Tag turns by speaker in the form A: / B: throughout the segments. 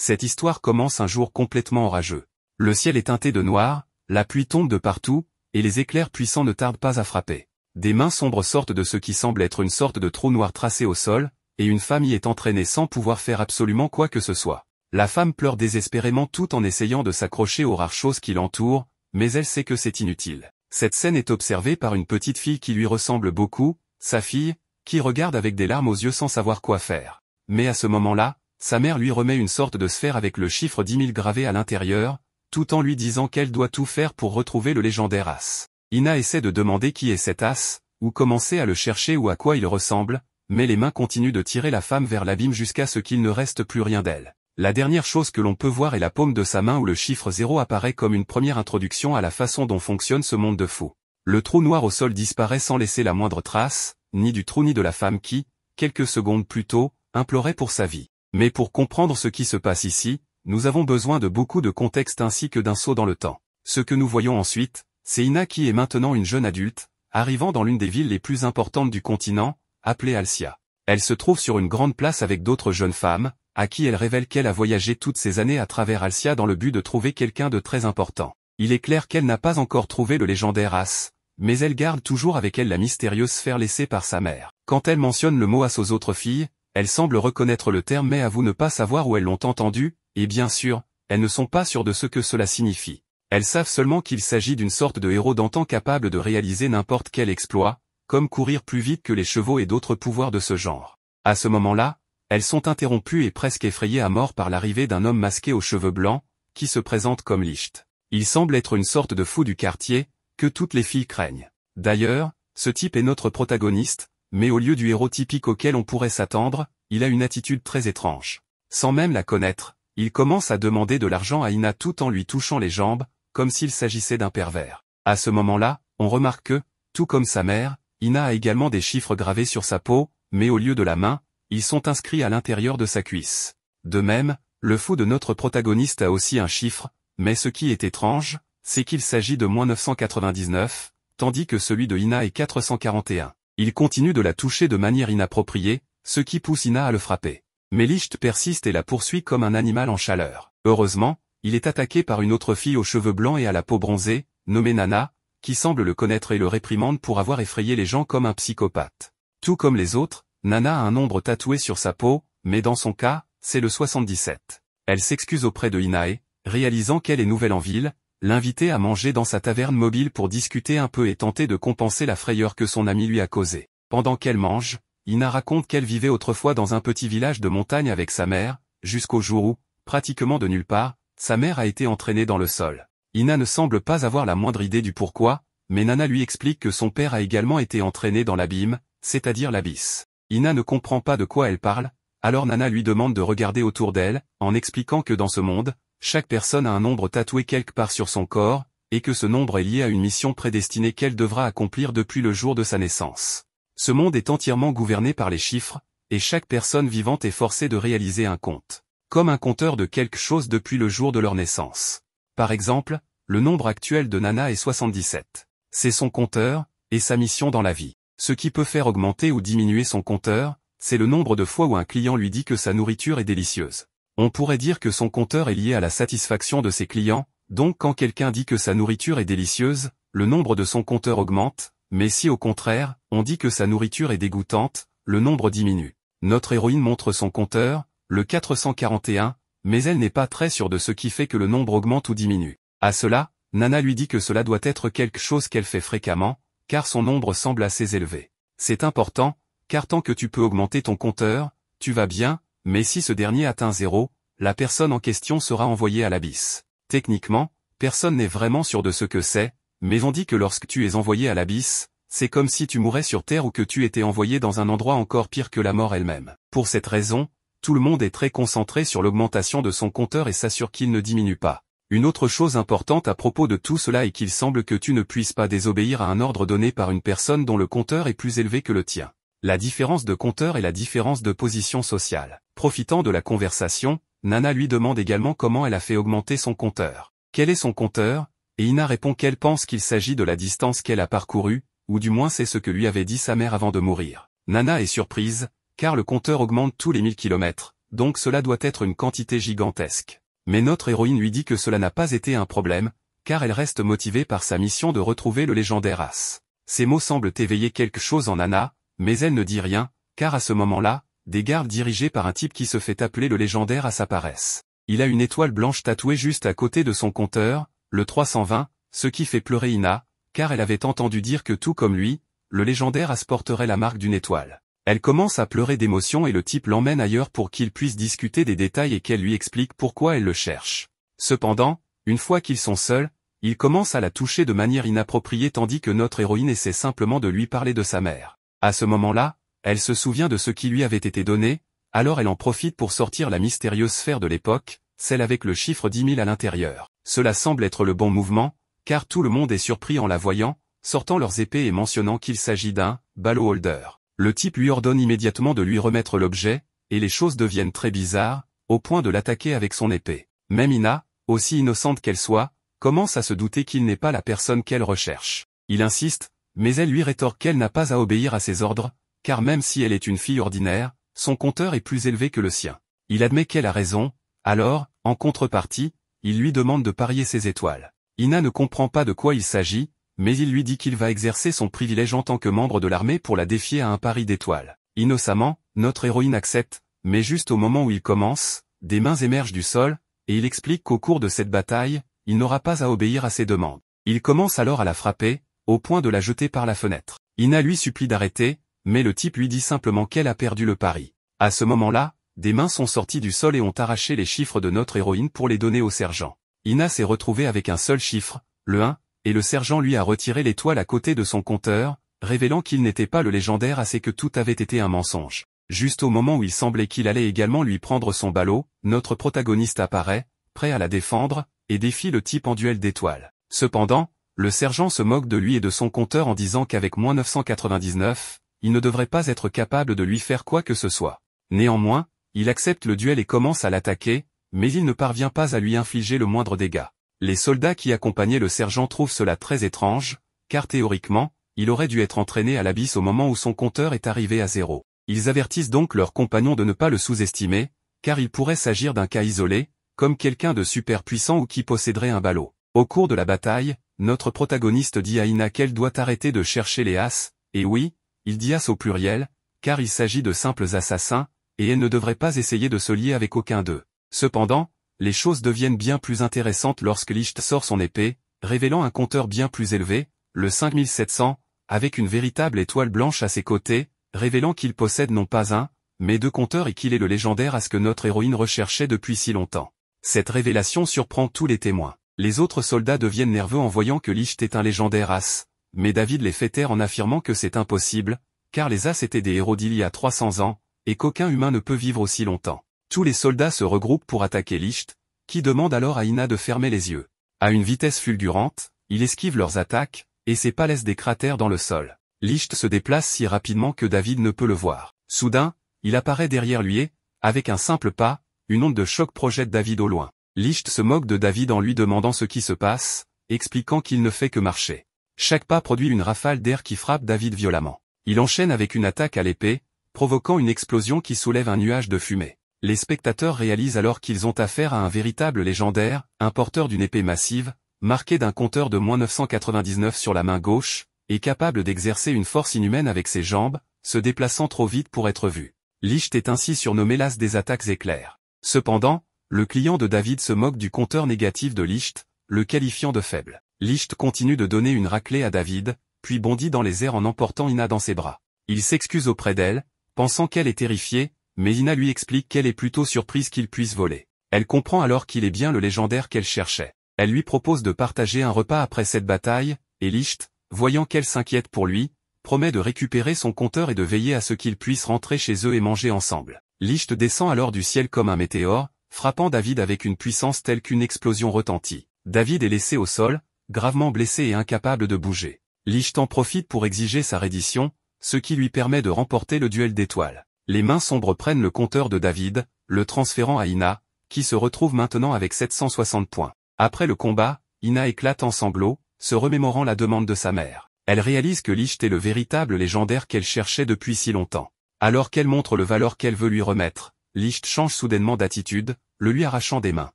A: Cette histoire commence un jour complètement orageux. Le ciel est teinté de noir, la pluie tombe de partout, et les éclairs puissants ne tardent pas à frapper. Des mains sombres sortent de ce qui semble être une sorte de trou noir tracé au sol, et une femme y est entraînée sans pouvoir faire absolument quoi que ce soit. La femme pleure désespérément tout en essayant de s'accrocher aux rares choses qui l'entourent, mais elle sait que c'est inutile. Cette scène est observée par une petite fille qui lui ressemble beaucoup, sa fille, qui regarde avec des larmes aux yeux sans savoir quoi faire. Mais à ce moment-là, sa mère lui remet une sorte de sphère avec le chiffre 10 000 gravé à l'intérieur, tout en lui disant qu'elle doit tout faire pour retrouver le légendaire as. Ina essaie de demander qui est cet as, ou commencer à le chercher ou à quoi il ressemble, mais les mains continuent de tirer la femme vers l'abîme jusqu'à ce qu'il ne reste plus rien d'elle. La dernière chose que l'on peut voir est la paume de sa main où le chiffre 0 apparaît comme une première introduction à la façon dont fonctionne ce monde de fous. Le trou noir au sol disparaît sans laisser la moindre trace, ni du trou ni de la femme qui, quelques secondes plus tôt, implorait pour sa vie. Mais pour comprendre ce qui se passe ici, nous avons besoin de beaucoup de contexte ainsi que d'un saut dans le temps. Ce que nous voyons ensuite, c'est Ina qui est maintenant une jeune adulte, arrivant dans l'une des villes les plus importantes du continent, appelée Alcia. Elle se trouve sur une grande place avec d'autres jeunes femmes, à qui elle révèle qu'elle a voyagé toutes ces années à travers Alcia dans le but de trouver quelqu'un de très important. Il est clair qu'elle n'a pas encore trouvé le légendaire as, mais elle garde toujours avec elle la mystérieuse sphère laissée par sa mère. Quand elle mentionne le mot as aux autres filles, elle semble reconnaître le terme mais avoue ne pas savoir où elles l'ont entendu, et bien sûr, elles ne sont pas sûres de ce que cela signifie. Elles savent seulement qu'il s'agit d'une sorte de héros d'antan capable de réaliser n'importe quel exploit, comme courir plus vite que les chevaux et d'autres pouvoirs de ce genre. À ce moment-là, elles sont interrompues et presque effrayées à mort par l'arrivée d'un homme masqué aux cheveux blancs, qui se présente comme Licht. Il semble être une sorte de fou du quartier, que toutes les filles craignent. D'ailleurs, ce type est notre protagoniste, mais au lieu du héros typique auquel on pourrait s'attendre, il a une attitude très étrange. Sans même la connaître, il commence à demander de l'argent à Ina tout en lui touchant les jambes, comme s'il s'agissait d'un pervers. À ce moment-là, on remarque que, tout comme sa mère, Ina a également des chiffres gravés sur sa peau, mais au lieu de la main, ils sont inscrits à l'intérieur de sa cuisse. De même, le fou de notre protagoniste a aussi un chiffre, mais ce qui est étrange, c'est qu'il s'agit de -999, tandis que celui de Ina est 441. Il continue de la toucher de manière inappropriée, ce qui pousse Ina à le frapper. Mais Licht persiste et la poursuit comme un animal en chaleur. Heureusement, il est attaqué par une autre fille aux cheveux blancs et à la peau bronzée, nommée Nana, qui semble le connaître et le réprimande pour avoir effrayé les gens comme un psychopathe. Tout comme les autres, Nana a un nombre tatoué sur sa peau, mais dans son cas, c'est le 77. Elle s'excuse auprès de Inae, réalisant qu'elle est nouvelle en ville, l'inviter à manger dans sa taverne mobile pour discuter un peu et tenter de compenser la frayeur que son ami lui a causée. Pendant qu'elle mange, Ina raconte qu'elle vivait autrefois dans un petit village de montagne avec sa mère, jusqu'au jour où, pratiquement de nulle part, sa mère a été entraînée dans le sol. Ina ne semble pas avoir la moindre idée du pourquoi, mais Nana lui explique que son père a également été entraîné dans l'abîme, c'est-à-dire l'abysse. Ina ne comprend pas de quoi elle parle, alors Nana lui demande de regarder autour d'elle, en expliquant que dans ce monde, chaque personne a un nombre tatoué quelque part sur son corps, et que ce nombre est lié à une mission prédestinée qu'elle devra accomplir depuis le jour de sa naissance. Ce monde est entièrement gouverné par les chiffres, et chaque personne vivante est forcée de réaliser un compte, comme un compteur de quelque chose depuis le jour de leur naissance. Par exemple, le nombre actuel de Nana est 77. C'est son compteur, et sa mission dans la vie. Ce qui peut faire augmenter ou diminuer son compteur, c'est le nombre de fois où un client lui dit que sa nourriture est délicieuse. On pourrait dire que son compteur est lié à la satisfaction de ses clients, donc quand quelqu'un dit que sa nourriture est délicieuse, le nombre de son compteur augmente, mais si au contraire, on dit que sa nourriture est dégoûtante, le nombre diminue. Notre héroïne montre son compteur, le 441, mais elle n'est pas très sûre de ce qui fait que le nombre augmente ou diminue. À cela, Nana lui dit que cela doit être quelque chose qu'elle fait fréquemment, car son nombre semble assez élevé. C'est important, car tant que tu peux augmenter ton compteur, tu vas bien, mais si ce dernier atteint 0, la personne en question sera envoyée à l'abysse. Techniquement, personne n'est vraiment sûr de ce que c'est, mais on dit que lorsque tu es envoyé à l'abysse, c'est comme si tu mourais sur Terre ou que tu étais envoyé dans un endroit encore pire que la mort elle-même. Pour cette raison, tout le monde est très concentré sur l'augmentation de son compteur et s'assure qu'il ne diminue pas. Une autre chose importante à propos de tout cela est qu'il semble que tu ne puisses pas désobéir à un ordre donné par une personne dont le compteur est plus élevé que le tien. La différence de compteur est la différence de position sociale. Profitant de la conversation, Nana lui demande également comment elle a fait augmenter son compteur. Quel est son compteur? Et Ina répond qu'elle pense qu'il s'agit de la distance qu'elle a parcourue, ou du moins c'est ce que lui avait dit sa mère avant de mourir. Nana est surprise, car le compteur augmente tous les 1000 km, donc cela doit être une quantité gigantesque. Mais notre héroïne lui dit que cela n'a pas été un problème, car elle reste motivée par sa mission de retrouver le légendaire as. Ces mots semblent éveiller quelque chose en Anna, mais elle ne dit rien, car à ce moment-là, des gardes dirigés par un type qui se fait appeler le légendaire as apparaissent. Il a une étoile blanche tatouée juste à côté de son compteur, le 320, ce qui fait pleurer Ina, car elle avait entendu dire que tout comme lui, le légendaire as porterait la marque d'une étoile. Elle commence à pleurer d'émotion et le type l'emmène ailleurs pour qu'il puisse discuter des détails et qu'elle lui explique pourquoi elle le cherche. Cependant, une fois qu'ils sont seuls, il commence à la toucher de manière inappropriée tandis que notre héroïne essaie simplement de lui parler de sa mère. À ce moment-là, elle se souvient de ce qui lui avait été donné, alors elle en profite pour sortir la mystérieuse sphère de l'époque, celle avec le chiffre 10 000 à l'intérieur. Cela semble être le bon mouvement, car tout le monde est surpris en la voyant, sortant leurs épées et mentionnant qu'il s'agit d'un ballot holder. Le type lui ordonne immédiatement de lui remettre l'objet, et les choses deviennent très bizarres, au point de l'attaquer avec son épée. Même Ina, aussi innocente qu'elle soit, commence à se douter qu'il n'est pas la personne qu'elle recherche. Il insiste, mais elle lui rétorque qu'elle n'a pas à obéir à ses ordres, car même si elle est une fille ordinaire, son compteur est plus élevé que le sien. Il admet qu'elle a raison, alors, en contrepartie, il lui demande de parier ses étoiles. Ina ne comprend pas de quoi il s'agit, mais il lui dit qu'il va exercer son privilège en tant que membre de l'armée pour la défier à un pari d'étoiles. Innocemment, notre héroïne accepte, mais juste au moment où il commence, des mains émergent du sol, et il explique qu'au cours de cette bataille, il n'aura pas à obéir à ses demandes. Il commence alors à la frapper, au point de la jeter par la fenêtre. Ina lui supplie d'arrêter, mais le type lui dit simplement qu'elle a perdu le pari. À ce moment-là, des mains sont sorties du sol et ont arraché les chiffres de notre héroïne pour les donner au sergent. Ina s'est retrouvée avec un seul chiffre, le 1, et le sergent lui a retiré l'étoile à côté de son compteur, révélant qu'il n'était pas le légendaire as et que tout avait été un mensonge. Juste au moment où il semblait qu'il allait également lui prendre son ballot, notre protagoniste apparaît, prêt à la défendre, et défie le type en duel d'étoiles. Cependant, le sergent se moque de lui et de son compteur en disant qu'avec moins 999, il ne devrait pas être capable de lui faire quoi que ce soit. Néanmoins, il accepte le duel et commence à l'attaquer, mais il ne parvient pas à lui infliger le moindre dégât. Les soldats qui accompagnaient le sergent trouvent cela très étrange, car théoriquement, il aurait dû être entraîné à l'abysse au moment où son compteur est arrivé à 0. Ils avertissent donc leurs compagnons de ne pas le sous-estimer, car il pourrait s'agir d'un cas isolé, comme quelqu'un de super puissant ou qui posséderait un ballot. Au cours de la bataille, notre protagoniste dit à Ina qu'elle doit arrêter de chercher les as, et oui, il dit as au pluriel, car il s'agit de simples assassins, et elle ne devrait pas essayer de se lier avec aucun d'eux. Cependant, les choses deviennent bien plus intéressantes lorsque Licht sort son épée, révélant un compteur bien plus élevé, le 5700, avec une véritable étoile blanche à ses côtés, révélant qu'il possède non pas un, mais deux compteurs et qu'il est le légendaire as que notre héroïne recherchait depuis si longtemps. Cette révélation surprend tous les témoins. Les autres soldats deviennent nerveux en voyant que Licht est un légendaire as, mais David les fait taire en affirmant que c'est impossible, car les as étaient des héros d'il y a 300 ans, et qu'aucun humain ne peut vivre aussi longtemps. Tous les soldats se regroupent pour attaquer Licht, qui demande alors à Ina de fermer les yeux. À une vitesse fulgurante, il esquive leurs attaques, et ses pas laissent des cratères dans le sol. Licht se déplace si rapidement que David ne peut le voir. Soudain, il apparaît derrière lui et, avec un simple pas, une onde de choc projette David au loin. Licht se moque de David en lui demandant ce qui se passe, expliquant qu'il ne fait que marcher. Chaque pas produit une rafale d'air qui frappe David violemment. Il enchaîne avec une attaque à l'épée, provoquant une explosion qui soulève un nuage de fumée. Les spectateurs réalisent alors qu'ils ont affaire à un véritable légendaire, un porteur d'une épée massive, marqué d'un compteur de moins 999 sur la main gauche, et capable d'exercer une force inhumaine avec ses jambes, se déplaçant trop vite pour être vu. Licht est ainsi surnommé l'as des attaques éclairs. Cependant, le client de David se moque du compteur négatif de Licht, le qualifiant de faible. Licht continue de donner une raclée à David, puis bondit dans les airs en emportant Ina dans ses bras. Il s'excuse auprès d'elle, pensant qu'elle est terrifiée, mais Ina lui explique qu'elle est plutôt surprise qu'il puisse voler. Elle comprend alors qu'il est bien le légendaire qu'elle cherchait. Elle lui propose de partager un repas après cette bataille, et Licht, voyant qu'elle s'inquiète pour lui, promet de récupérer son compteur et de veiller à ce qu'ils puissent rentrer chez eux et manger ensemble. Licht descend alors du ciel comme un météore, frappant David avec une puissance telle qu'une explosion retentit. David est laissé au sol, gravement blessé et incapable de bouger. Licht en profite pour exiger sa reddition, ce qui lui permet de remporter le duel d'étoiles. Les mains sombres prennent le compteur de David, le transférant à Ina, qui se retrouve maintenant avec 760 points. Après le combat, Ina éclate en sanglots, se remémorant la demande de sa mère. Elle réalise que Licht est le véritable légendaire qu'elle cherchait depuis si longtemps. Alors qu'elle montre le valeur qu'elle veut lui remettre, Licht change soudainement d'attitude, le lui arrachant des mains.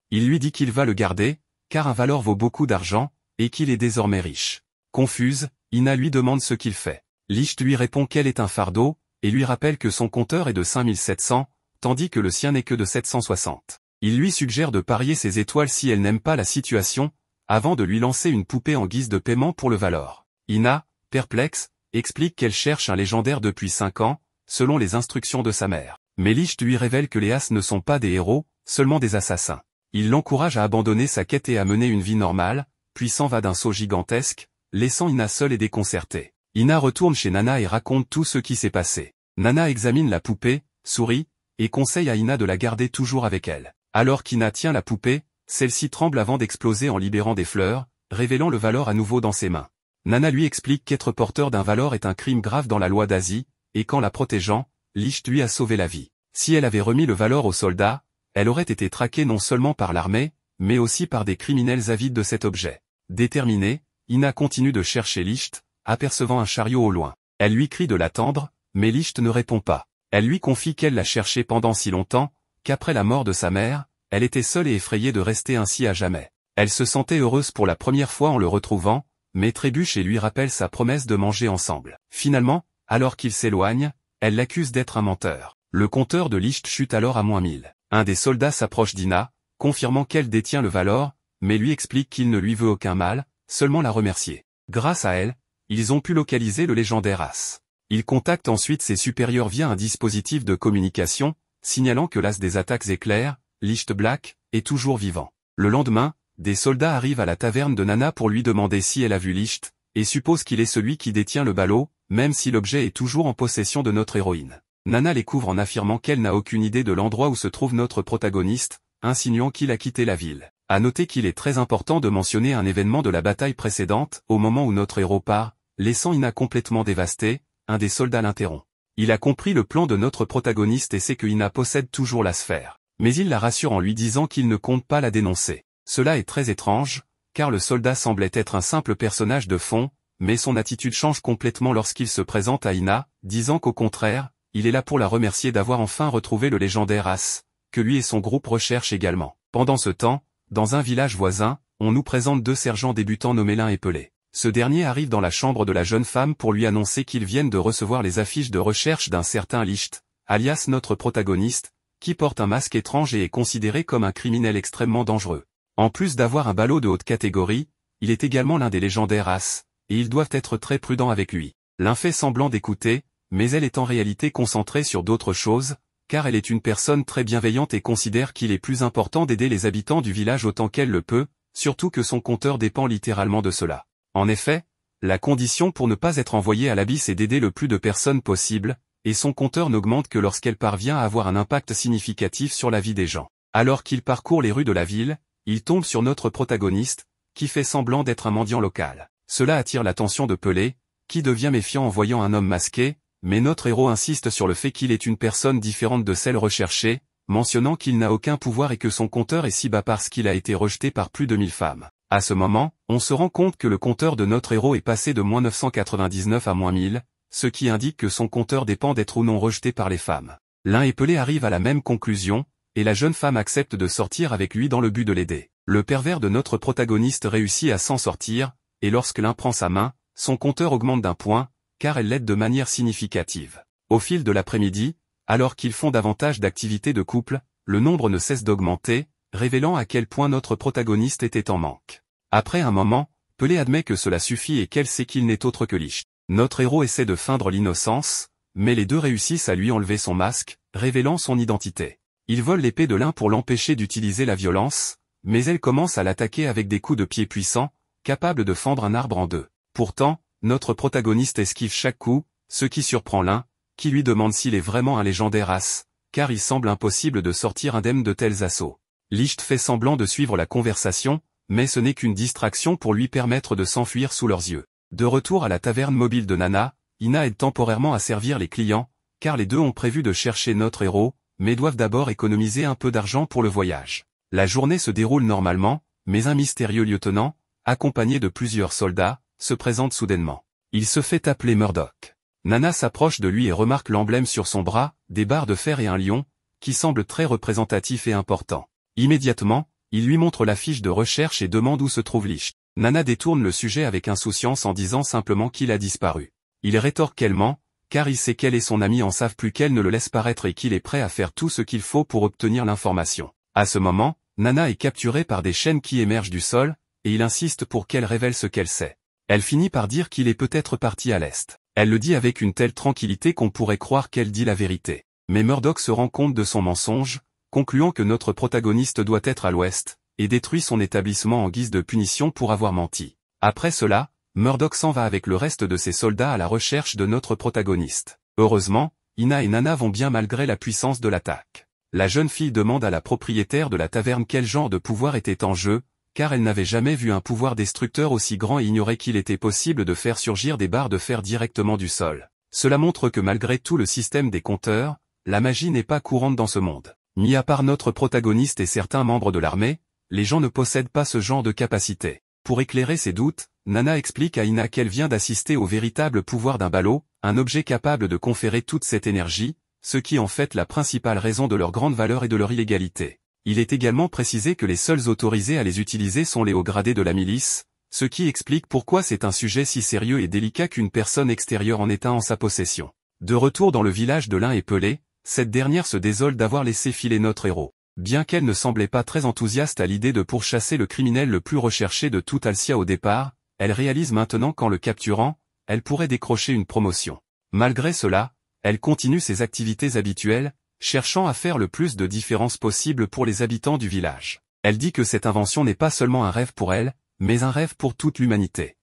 A: Il lui dit qu'il va le garder, car un Valor vaut beaucoup d'argent, et qu'il est désormais riche. Confuse, Ina lui demande ce qu'il fait. Licht lui répond qu'elle est un fardeau, et lui rappelle que son compteur est de 5700, tandis que le sien n'est que de 760. Il lui suggère de parier ses étoiles si elle n'aime pas la situation, avant de lui lancer une poupée en guise de paiement pour le Valor. Ina, perplexe, explique qu'elle cherche un légendaire depuis 5 ans, selon les instructions de sa mère. Mais Licht lui révèle que les As ne sont pas des héros, seulement des assassins. Il l'encourage à abandonner sa quête et à mener une vie normale, puis s'en va d'un saut gigantesque, laissant Ina seule et déconcertée. Ina retourne chez Nana et raconte tout ce qui s'est passé. Nana examine la poupée, sourit, et conseille à Ina de la garder toujours avec elle. Alors qu'Ina tient la poupée, celle-ci tremble avant d'exploser en libérant des fleurs, révélant le Valor à nouveau dans ses mains. Nana lui explique qu'être porteur d'un Valor est un crime grave dans la loi d'Asie, et qu'en la protégeant, Licht lui a sauvé la vie. Si elle avait remis le Valor aux soldats, elle aurait été traquée non seulement par l'armée, mais aussi par des criminels avides de cet objet. Déterminée, Ina continue de chercher Licht, apercevant un chariot au loin. Elle lui crie de l'attendre, mais Licht ne répond pas. Elle lui confie qu'elle l'a cherché pendant si longtemps, qu'après la mort de sa mère, elle était seule et effrayée de rester ainsi à jamais. Elle se sentait heureuse pour la première fois en le retrouvant, mais trébuche et lui rappelle sa promesse de manger ensemble. Finalement, alors qu'il s'éloigne, elle l'accuse d'être un menteur. Le compteur de Licht chute alors à -1000. Un des soldats s'approche d'Ina, confirmant qu'elle détient le Valor, mais lui explique qu'il ne lui veut aucun mal, seulement la remercier. Grâce à elle, ils ont pu localiser le légendaire As. Il contacte ensuite ses supérieurs via un dispositif de communication, signalant que l'As des attaques éclairs, Licht Black, est toujours vivant. Le lendemain, des soldats arrivent à la taverne de Nana pour lui demander si elle a vu Licht, et supposent qu'il est celui qui détient le ballot, même si l'objet est toujours en possession de notre héroïne. Nana les couvre en affirmant qu'elle n'a aucune idée de l'endroit où se trouve notre protagoniste, insinuant qu'il a quitté la ville. À noter qu'il est très important de mentionner un événement de la bataille précédente, au moment où notre héros part, laissant Ina complètement dévastée, un des soldats l'interrompt. Il a compris le plan de notre protagoniste et sait que Ina possède toujours la sphère. Mais il la rassure en lui disant qu'il ne compte pas la dénoncer. Cela est très étrange, car le soldat semblait être un simple personnage de fond, mais son attitude change complètement lorsqu'il se présente à Ina, disant qu'au contraire, il est là pour la remercier d'avoir enfin retrouvé le légendaire As, que lui et son groupe recherchent également. Pendant ce temps, dans un village voisin, on nous présente 2 sergents débutants nommés Lin et Pelé. Ce dernier arrive dans la chambre de la jeune femme pour lui annoncer qu'ils viennent de recevoir les affiches de recherche d'un certain Licht, alias notre protagoniste, qui porte un masque étrange et est considéré comme un criminel extrêmement dangereux. En plus d'avoir un ballot de haute catégorie, il est également l'un des légendaires As, et ils doivent être très prudents avec lui. L'un fait semblant d'écouter, mais elle est en réalité concentrée sur d'autres choses, car elle est une personne très bienveillante et considère qu'il est plus important d'aider les habitants du village autant qu'elle le peut, surtout que son compteur dépend littéralement de cela. En effet, la condition pour ne pas être envoyée à l'abysse est d'aider le plus de personnes possible, et son compteur n'augmente que lorsqu'elle parvient à avoir un impact significatif sur la vie des gens. Alors qu'il parcourt les rues de la ville, il tombe sur notre protagoniste, qui fait semblant d'être un mendiant local. Cela attire l'attention de Pelé, qui devient méfiant en voyant un homme masqué, mais notre héros insiste sur le fait qu'il est une personne différente de celle recherchée, mentionnant qu'il n'a aucun pouvoir et que son compteur est si bas parce qu'il a été rejeté par plus de 1000 femmes. À ce moment, on se rend compte que le compteur de notre héros est passé de -999 à -1000, ce qui indique que son compteur dépend d'être ou non rejeté par les femmes. Lin et Pelé arrivent à la même conclusion, et la jeune femme accepte de sortir avec lui dans le but de l'aider. Le pervers de notre protagoniste réussit à s'en sortir, et lorsque Lin prend sa main, son compteur augmente d'1 point, car elle l'aide de manière significative. Au fil de l'après-midi, alors qu'ils font davantage d'activités de couple, le nombre ne cesse d'augmenter, révélant à quel point notre protagoniste était en manque. Après un moment, Pelé admet que cela suffit et qu'elle sait qu'il n'est autre que Licht. Notre héros essaie de feindre l'innocence, mais les deux réussissent à lui enlever son masque, révélant son identité. Il vole l'épée de Lin pour l'empêcher d'utiliser la violence, mais elle commence à l'attaquer avec des coups de pied puissants, capables de fendre un arbre en 2. Pourtant, notre protagoniste esquive chaque coup, ce qui surprend Lin, qui lui demande s'il est vraiment un légendaire As, car il semble impossible de sortir indemne de tels assauts. Licht fait semblant de suivre la conversation, mais ce n'est qu'une distraction pour lui permettre de s'enfuir sous leurs yeux. De retour à la taverne mobile de Nana, Ina aide temporairement à servir les clients, car les deux ont prévu de chercher notre héros, mais doivent d'abord économiser un peu d'argent pour le voyage. La journée se déroule normalement, mais un mystérieux lieutenant, accompagné de plusieurs soldats, se présente soudainement. Il se fait appeler Murdoch. Nana s'approche de lui et remarque l'emblème sur son bras, des barres de fer et un lion, qui semble très représentatif et important. Immédiatement, il lui montre la fiche de recherche et demande où se trouve Licht. Nana détourne le sujet avec insouciance en disant simplement qu'il a disparu. Il rétorque qu'elle ment, car il sait qu'elle et son ami en savent plus qu'elle ne le laisse paraître et qu'il est prêt à faire tout ce qu'il faut pour obtenir l'information. À ce moment, Nana est capturée par des chaînes qui émergent du sol, et il insiste pour qu'elle révèle ce qu'elle sait. Elle finit par dire qu'il est peut-être parti à l'est. Elle le dit avec une telle tranquillité qu'on pourrait croire qu'elle dit la vérité. Mais Murdoch se rend compte de son mensonge, concluant que notre protagoniste doit être à l'ouest, et détruit son établissement en guise de punition pour avoir menti. Après cela, Murdoch s'en va avec le reste de ses soldats à la recherche de notre protagoniste. Heureusement, Ina et Nana vont bien malgré la puissance de l'attaque. La jeune fille demande à la propriétaire de la taverne quel genre de pouvoir était en jeu, car elle n'avait jamais vu un pouvoir destructeur aussi grand et ignorait qu'il était possible de faire surgir des barres de fer directement du sol. Cela montre que malgré tout le système des compteurs, la magie n'est pas courante dans ce monde. Mis à part notre protagoniste et certains membres de l'armée, les gens ne possèdent pas ce genre de capacité. Pour éclairer ses doutes, Nana explique à Ina qu'elle vient d'assister au véritable pouvoir d'un ballot, un objet capable de conférer toute cette énergie, ce qui est en fait la principale raison de leur grande valeur et de leur illégalité. Il est également précisé que les seuls autorisés à les utiliser sont les hauts gradés de la milice, ce qui explique pourquoi c'est un sujet si sérieux et délicat qu'une personne extérieure en est un en sa possession. De retour dans le village de l'Ain et Pelé, cette dernière se désole d'avoir laissé filer notre héros. Bien qu'elle ne semblait pas très enthousiaste à l'idée de pourchasser le criminel le plus recherché de toute Alcia au départ, elle réalise maintenant qu'en le capturant, elle pourrait décrocher une promotion. Malgré cela, elle continue ses activités habituelles, cherchant à faire le plus de différence possible pour les habitants du village. Elle dit que cette invention n'est pas seulement un rêve pour elle, mais un rêve pour toute l'humanité.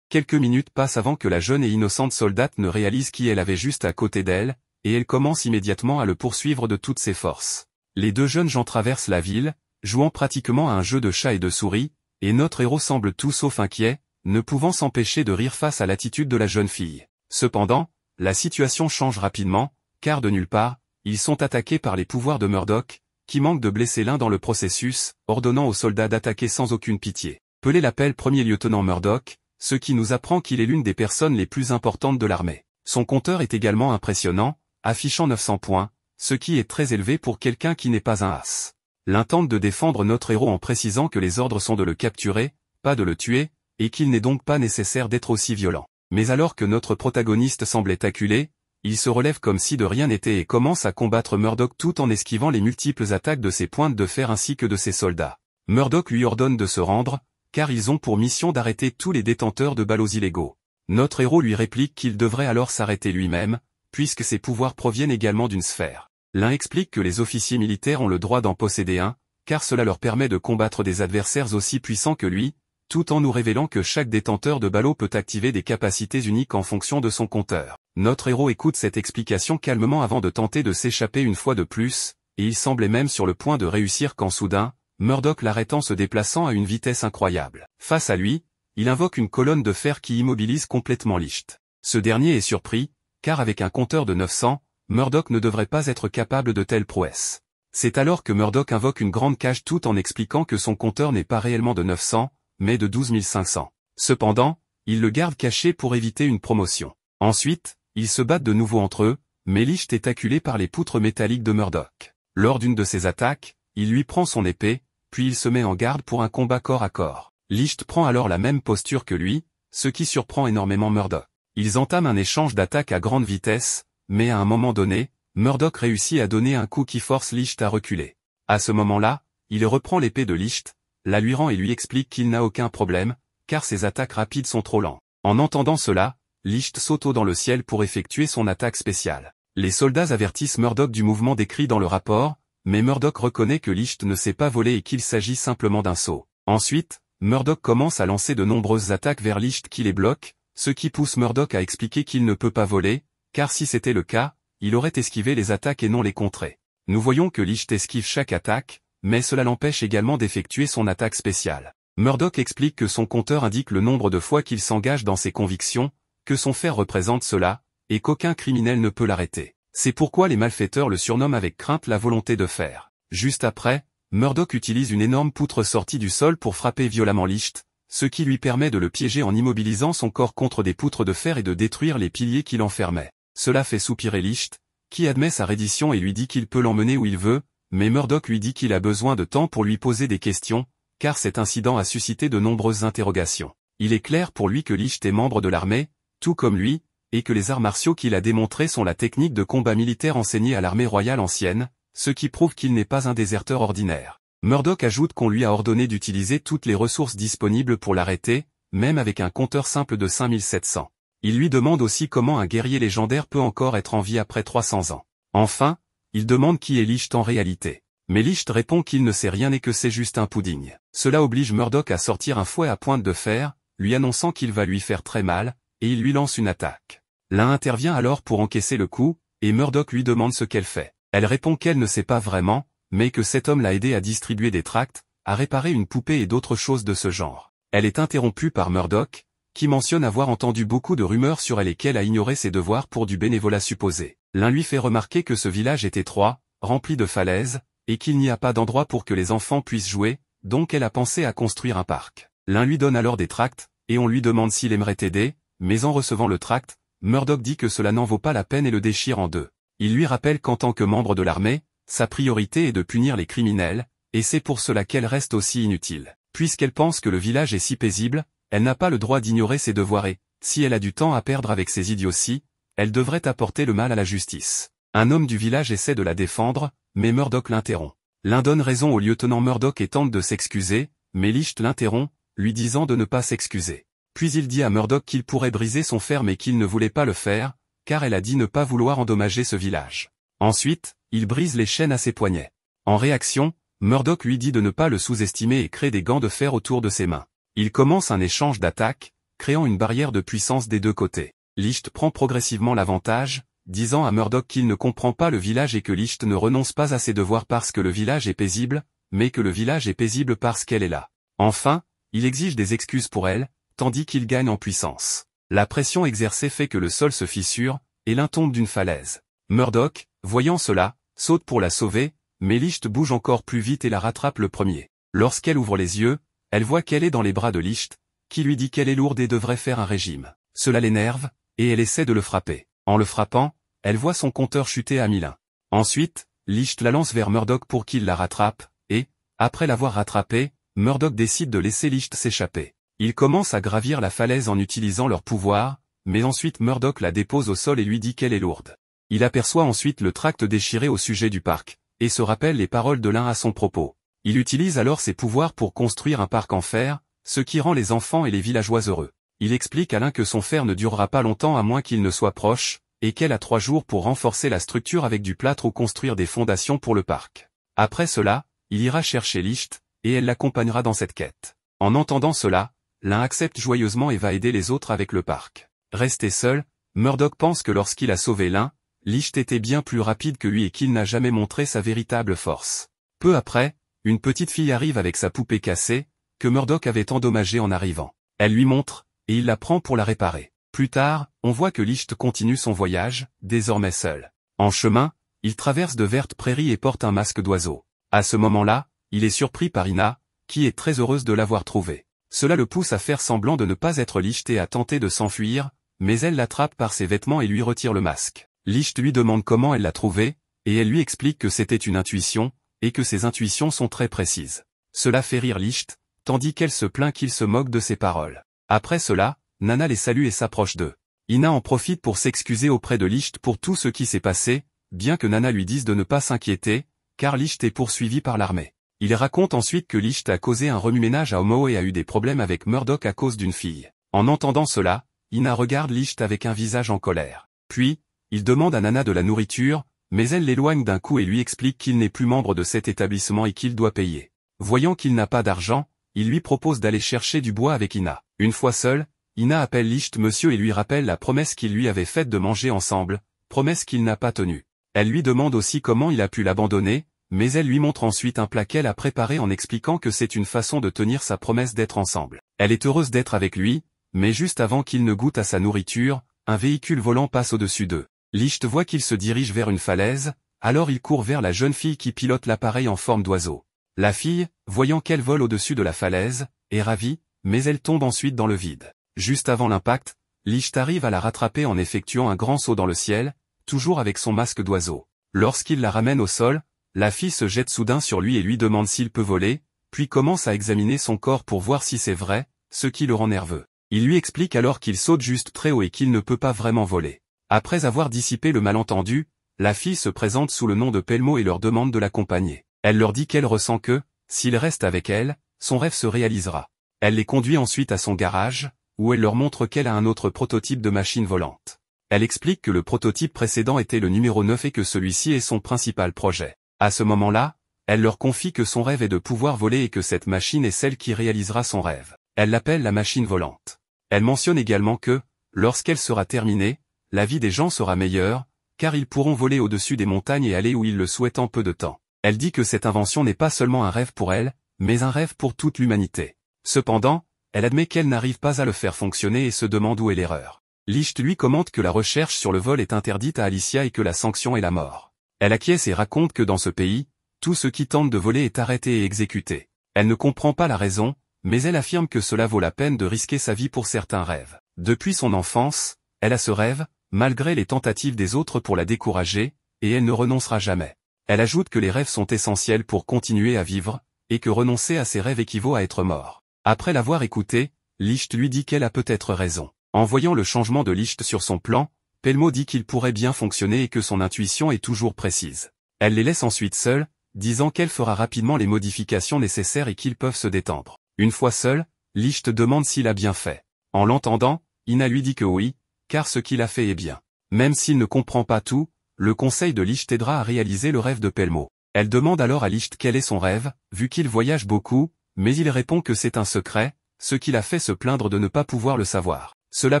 A: Quelques minutes passent avant que la jeune et innocente soldate ne réalise qui elle avait juste à côté d'elle, et elle commence immédiatement à le poursuivre de toutes ses forces. Les deux jeunes gens traversent la ville, jouant pratiquement à un jeu de chat et de souris, et notre héros semble tout sauf inquiet, ne pouvant s'empêcher de rire face à l'attitude de la jeune fille. Cependant, la situation change rapidement, car de nulle part, ils sont attaqués par les pouvoirs de Murdoch, qui manque de blesser l'un dans le processus, ordonnant aux soldats d'attaquer sans aucune pitié. Pelé l'appelle premier lieutenant Murdoch, ce qui nous apprend qu'il est l'une des personnes les plus importantes de l'armée. Son compteur est également impressionnant, affichant 900 points, ce qui est très élevé pour quelqu'un qui n'est pas un as. L'un tente de défendre notre héros en précisant que les ordres sont de le capturer, pas de le tuer, et qu'il n'est donc pas nécessaire d'être aussi violent. Mais alors que notre protagoniste semblait acculé, il se relève comme si de rien n'était et commence à combattre Murdoch tout en esquivant les multiples attaques de ses pointes de fer ainsi que de ses soldats. Murdoch lui ordonne de se rendre, car ils ont pour mission d'arrêter tous les détenteurs de ballots illégaux. Notre héros lui réplique qu'il devrait alors s'arrêter lui-même, puisque ses pouvoirs proviennent également d'une sphère. L'un explique que les officiers militaires ont le droit d'en posséder un, car cela leur permet de combattre des adversaires aussi puissants que lui, tout en nous révélant que chaque détenteur de ballot peut activer des capacités uniques en fonction de son compteur. Notre héros écoute cette explication calmement avant de tenter de s'échapper une fois de plus, et il semblait même sur le point de réussir quand soudain, Murdoch l'arrête en se déplaçant à une vitesse incroyable. Face à lui, il invoque une colonne de fer qui immobilise complètement Licht. Ce dernier est surpris, car avec un compteur de 900, Murdoch ne devrait pas être capable de telles prouesses. C'est alors que Murdoch invoque une grande cage tout en expliquant que son compteur n'est pas réellement de 900, mais de 12 500. Cependant, il le garde caché pour éviter une promotion. Ensuite, ils se battent de nouveau entre eux, mais Licht est acculé par les poutres métalliques de Murdoch. Lors d'une de ses attaques, il lui prend son épée, puis il se met en garde pour un combat corps à corps. Licht prend alors la même posture que lui, ce qui surprend énormément Murdoch. Ils entament un échange d'attaques à grande vitesse, mais à un moment donné, Murdoch réussit à donner un coup qui force Licht à reculer. À ce moment-là, il reprend l'épée de Licht, la lui rend et lui explique qu'il n'a aucun problème, car ses attaques rapides sont trop lentes. En entendant cela, Licht saute haut dans le ciel pour effectuer son attaque spéciale. Les soldats avertissent Murdoch du mouvement décrit dans le rapport, mais Murdoch reconnaît que Licht ne s'est pas volé et qu'il s'agit simplement d'un saut. Ensuite, Murdoch commence à lancer de nombreuses attaques vers Licht qui les bloque, ce qui pousse Murdoch à expliquer qu'il ne peut pas voler, car si c'était le cas, il aurait esquivé les attaques et non les contrées. Nous voyons que Licht esquive chaque attaque, mais cela l'empêche également d'effectuer son attaque spéciale. Murdoch explique que son compteur indique le nombre de fois qu'il s'engage dans ses convictions, que son fer représente cela, et qu'aucun criminel ne peut l'arrêter. C'est pourquoi les malfaiteurs le surnomment avec crainte la volonté de faire. Juste après, Murdoch utilise une énorme poutre sortie du sol pour frapper violemment Licht, ce qui lui permet de le piéger en immobilisant son corps contre des poutres de fer et de détruire les piliers qui l'enfermaient. Cela fait soupirer Licht, qui admet sa reddition et lui dit qu'il peut l'emmener où il veut, mais Murdoch lui dit qu'il a besoin de temps pour lui poser des questions, car cet incident a suscité de nombreuses interrogations. Il est clair pour lui que Licht est membre de l'armée, tout comme lui, et que les arts martiaux qu'il a démontrés sont la technique de combat militaire enseignée à l'armée royale ancienne, ce qui prouve qu'il n'est pas un déserteur ordinaire. Murdoch ajoute qu'on lui a ordonné d'utiliser toutes les ressources disponibles pour l'arrêter, même avec un compteur simple de 5700. Il lui demande aussi comment un guerrier légendaire peut encore être en vie après 300 ans. Enfin, il demande qui est Licht en réalité. Mais Licht répond qu'il ne sait rien et que c'est juste un pudding. Cela oblige Murdoch à sortir un fouet à pointe de fer, lui annonçant qu'il va lui faire très mal, et il lui lance une attaque. L'un intervient alors pour encaisser le coup, et Murdoch lui demande ce qu'elle fait. Elle répond qu'elle ne sait pas vraiment, mais que cet homme l'a aidé à distribuer des tracts, à réparer une poupée et d'autres choses de ce genre. Elle est interrompue par Murdoch, qui mentionne avoir entendu beaucoup de rumeurs sur elle et qu'elle a ignoré ses devoirs pour du bénévolat supposé. L'un lui fait remarquer que ce village est étroit, rempli de falaises, et qu'il n'y a pas d'endroit pour que les enfants puissent jouer, donc elle a pensé à construire un parc. L'un lui donne alors des tracts, et on lui demande s'il aimerait aider, mais en recevant le tract, Murdoch dit que cela n'en vaut pas la peine et le déchire en deux. Il lui rappelle qu'en tant que membre de l'armée, sa priorité est de punir les criminels, et c'est pour cela qu'elle reste aussi inutile. Puisqu'elle pense que le village est si paisible, elle n'a pas le droit d'ignorer ses devoirs et, si elle a du temps à perdre avec ses idioties, elle devrait apporter le mal à la justice. Un homme du village essaie de la défendre, mais Murdoch l'interrompt. L'un donne raison au lieutenant Murdoch et tente de s'excuser, mais Licht l'interrompt, lui disant de ne pas s'excuser. Puis il dit à Murdoch qu'il pourrait briser son fer mais qu'il ne voulait pas le faire, car elle a dit ne pas vouloir endommager ce village. Ensuite, il brise les chaînes à ses poignets. En réaction, Murdoch lui dit de ne pas le sous-estimer et crée des gants de fer autour de ses mains. Il commence un échange d'attaques, créant une barrière de puissance des deux côtés. Licht prend progressivement l'avantage, disant à Murdoch qu'il ne comprend pas le village et que Licht ne renonce pas à ses devoirs parce que le village est paisible, mais que le village est paisible parce qu'elle est là. Enfin, il exige des excuses pour elle, tandis qu'il gagne en puissance. La pression exercée fait que le sol se fissure, et l'un tombe d'une falaise. Murdoch, voyant cela, saute pour la sauver, mais Licht bouge encore plus vite et la rattrape le premier. Lorsqu'elle ouvre les yeux, elle voit qu'elle est dans les bras de Licht, qui lui dit qu'elle est lourde et devrait faire un régime. Cela l'énerve, et elle essaie de le frapper. En le frappant, elle voit son compteur chuter à 1001. Ensuite, Licht la lance vers Murdoch pour qu'il la rattrape, et, après l'avoir rattrapée, Murdoch décide de laisser Licht s'échapper. Ils commencent à gravir la falaise en utilisant leur pouvoir, mais ensuite Murdoch la dépose au sol et lui dit qu'elle est lourde. Il aperçoit ensuite le tract déchiré au sujet du parc, et se rappelle les paroles de l'un à son propos. Il utilise alors ses pouvoirs pour construire un parc en fer, ce qui rend les enfants et les villageois heureux. Il explique à l'un que son fer ne durera pas longtemps à moins qu'il ne soit proche, et qu'elle a 3 jours pour renforcer la structure avec du plâtre ou construire des fondations pour le parc. Après cela, il ira chercher Licht, et elle l'accompagnera dans cette quête. En entendant cela, l'un accepte joyeusement et va aider les autres avec le parc. Resté seul, Murdoch pense que lorsqu'il a sauvé l'un, Licht était bien plus rapide que lui et qu'il n'a jamais montré sa véritable force. Peu après, une petite fille arrive avec sa poupée cassée, que Murdoch avait endommagée en arrivant. Elle lui montre, et il la prend pour la réparer. Plus tard, on voit que Licht continue son voyage, désormais seul. En chemin, il traverse de vertes prairies et porte un masque d'oiseau. À ce moment-là, il est surpris par Ina, qui est très heureuse de l'avoir trouvé. Cela le pousse à faire semblant de ne pas être Licht et à tenter de s'enfuir, mais elle l'attrape par ses vêtements et lui retire le masque. Licht lui demande comment elle l'a trouvé, et elle lui explique que c'était une intuition, et que ses intuitions sont très précises. Cela fait rire Licht, tandis qu'elle se plaint qu'il se moque de ses paroles. Après cela, Nana les salue et s'approche d'eux. Ina en profite pour s'excuser auprès de Licht pour tout ce qui s'est passé, bien que Nana lui dise de ne pas s'inquiéter, car Licht est poursuivi par l'armée. Il raconte ensuite que Licht a causé un remue-ménage à Omo et a eu des problèmes avec Murdoch à cause d'une fille. En entendant cela, Ina regarde Licht avec un visage en colère. Puis, il demande à Nana de la nourriture, mais elle l'éloigne d'un coup et lui explique qu'il n'est plus membre de cet établissement et qu'il doit payer. Voyant qu'il n'a pas d'argent, il lui propose d'aller chercher du bois avec Ina. Une fois seul, Ina appelle Licht monsieur et lui rappelle la promesse qu'il lui avait faite de manger ensemble, promesse qu'il n'a pas tenue. Elle lui demande aussi comment il a pu l'abandonner, mais elle lui montre ensuite un plat qu'elle a préparé en expliquant que c'est une façon de tenir sa promesse d'être ensemble. Elle est heureuse d'être avec lui, mais juste avant qu'il ne goûte à sa nourriture, un véhicule volant passe au-dessus d'eux. Licht voit qu'il se dirige vers une falaise, alors il court vers la jeune fille qui pilote l'appareil en forme d'oiseau. La fille, voyant qu'elle vole au-dessus de la falaise, est ravie, mais elle tombe ensuite dans le vide. Juste avant l'impact, Licht arrive à la rattraper en effectuant un grand saut dans le ciel, toujours avec son masque d'oiseau. Lorsqu'il la ramène au sol, la fille se jette soudain sur lui et lui demande s'il peut voler, puis commence à examiner son corps pour voir si c'est vrai, ce qui le rend nerveux. Il lui explique alors qu'il saute juste très haut et qu'il ne peut pas vraiment voler. Après avoir dissipé le malentendu, la fille se présente sous le nom de Pelmo et leur demande de l'accompagner. Elle leur dit qu'elle ressent que, s'il reste avec elle, son rêve se réalisera. Elle les conduit ensuite à son garage, où elle leur montre qu'elle a un autre prototype de machine volante. Elle explique que le prototype précédent était le numéro 9 et que celui-ci est son principal projet. À ce moment-là, elle leur confie que son rêve est de pouvoir voler et que cette machine est celle qui réalisera son rêve. Elle l'appelle la machine volante. Elle mentionne également que, lorsqu'elle sera terminée, la vie des gens sera meilleure, car ils pourront voler au-dessus des montagnes et aller où ils le souhaitent en peu de temps. Elle dit que cette invention n'est pas seulement un rêve pour elle, mais un rêve pour toute l'humanité. Cependant, elle admet qu'elle n'arrive pas à le faire fonctionner et se demande où est l'erreur. Licht lui commente que la recherche sur le vol est interdite à Alicia et que la sanction est la mort. Elle acquiesce et raconte que dans ce pays, tout ce qui tente de voler est arrêté et exécuté. Elle ne comprend pas la raison, mais elle affirme que cela vaut la peine de risquer sa vie pour certains rêves. Depuis son enfance, elle a ce rêve, malgré les tentatives des autres pour la décourager, et elle ne renoncera jamais. Elle ajoute que les rêves sont essentiels pour continuer à vivre, et que renoncer à ses rêves équivaut à être mort. Après l'avoir écouté, Licht lui dit qu'elle a peut-être raison. En voyant le changement de Licht sur son plan, Pelmo dit qu'il pourrait bien fonctionner et que son intuition est toujours précise. Elle les laisse ensuite seuls, disant qu'elle fera rapidement les modifications nécessaires et qu'ils peuvent se détendre. Une fois seul, Licht demande s'il a bien fait. En l'entendant, Ina lui dit que oui, car ce qu'il a fait est bien. Même s'il ne comprend pas tout, le conseil de Licht aidera à réaliser le rêve de Pelmo. Elle demande alors à Licht quel est son rêve, vu qu'il voyage beaucoup, mais il répond que c'est un secret, ce qui l'a fait se plaindre de ne pas pouvoir le savoir. Cela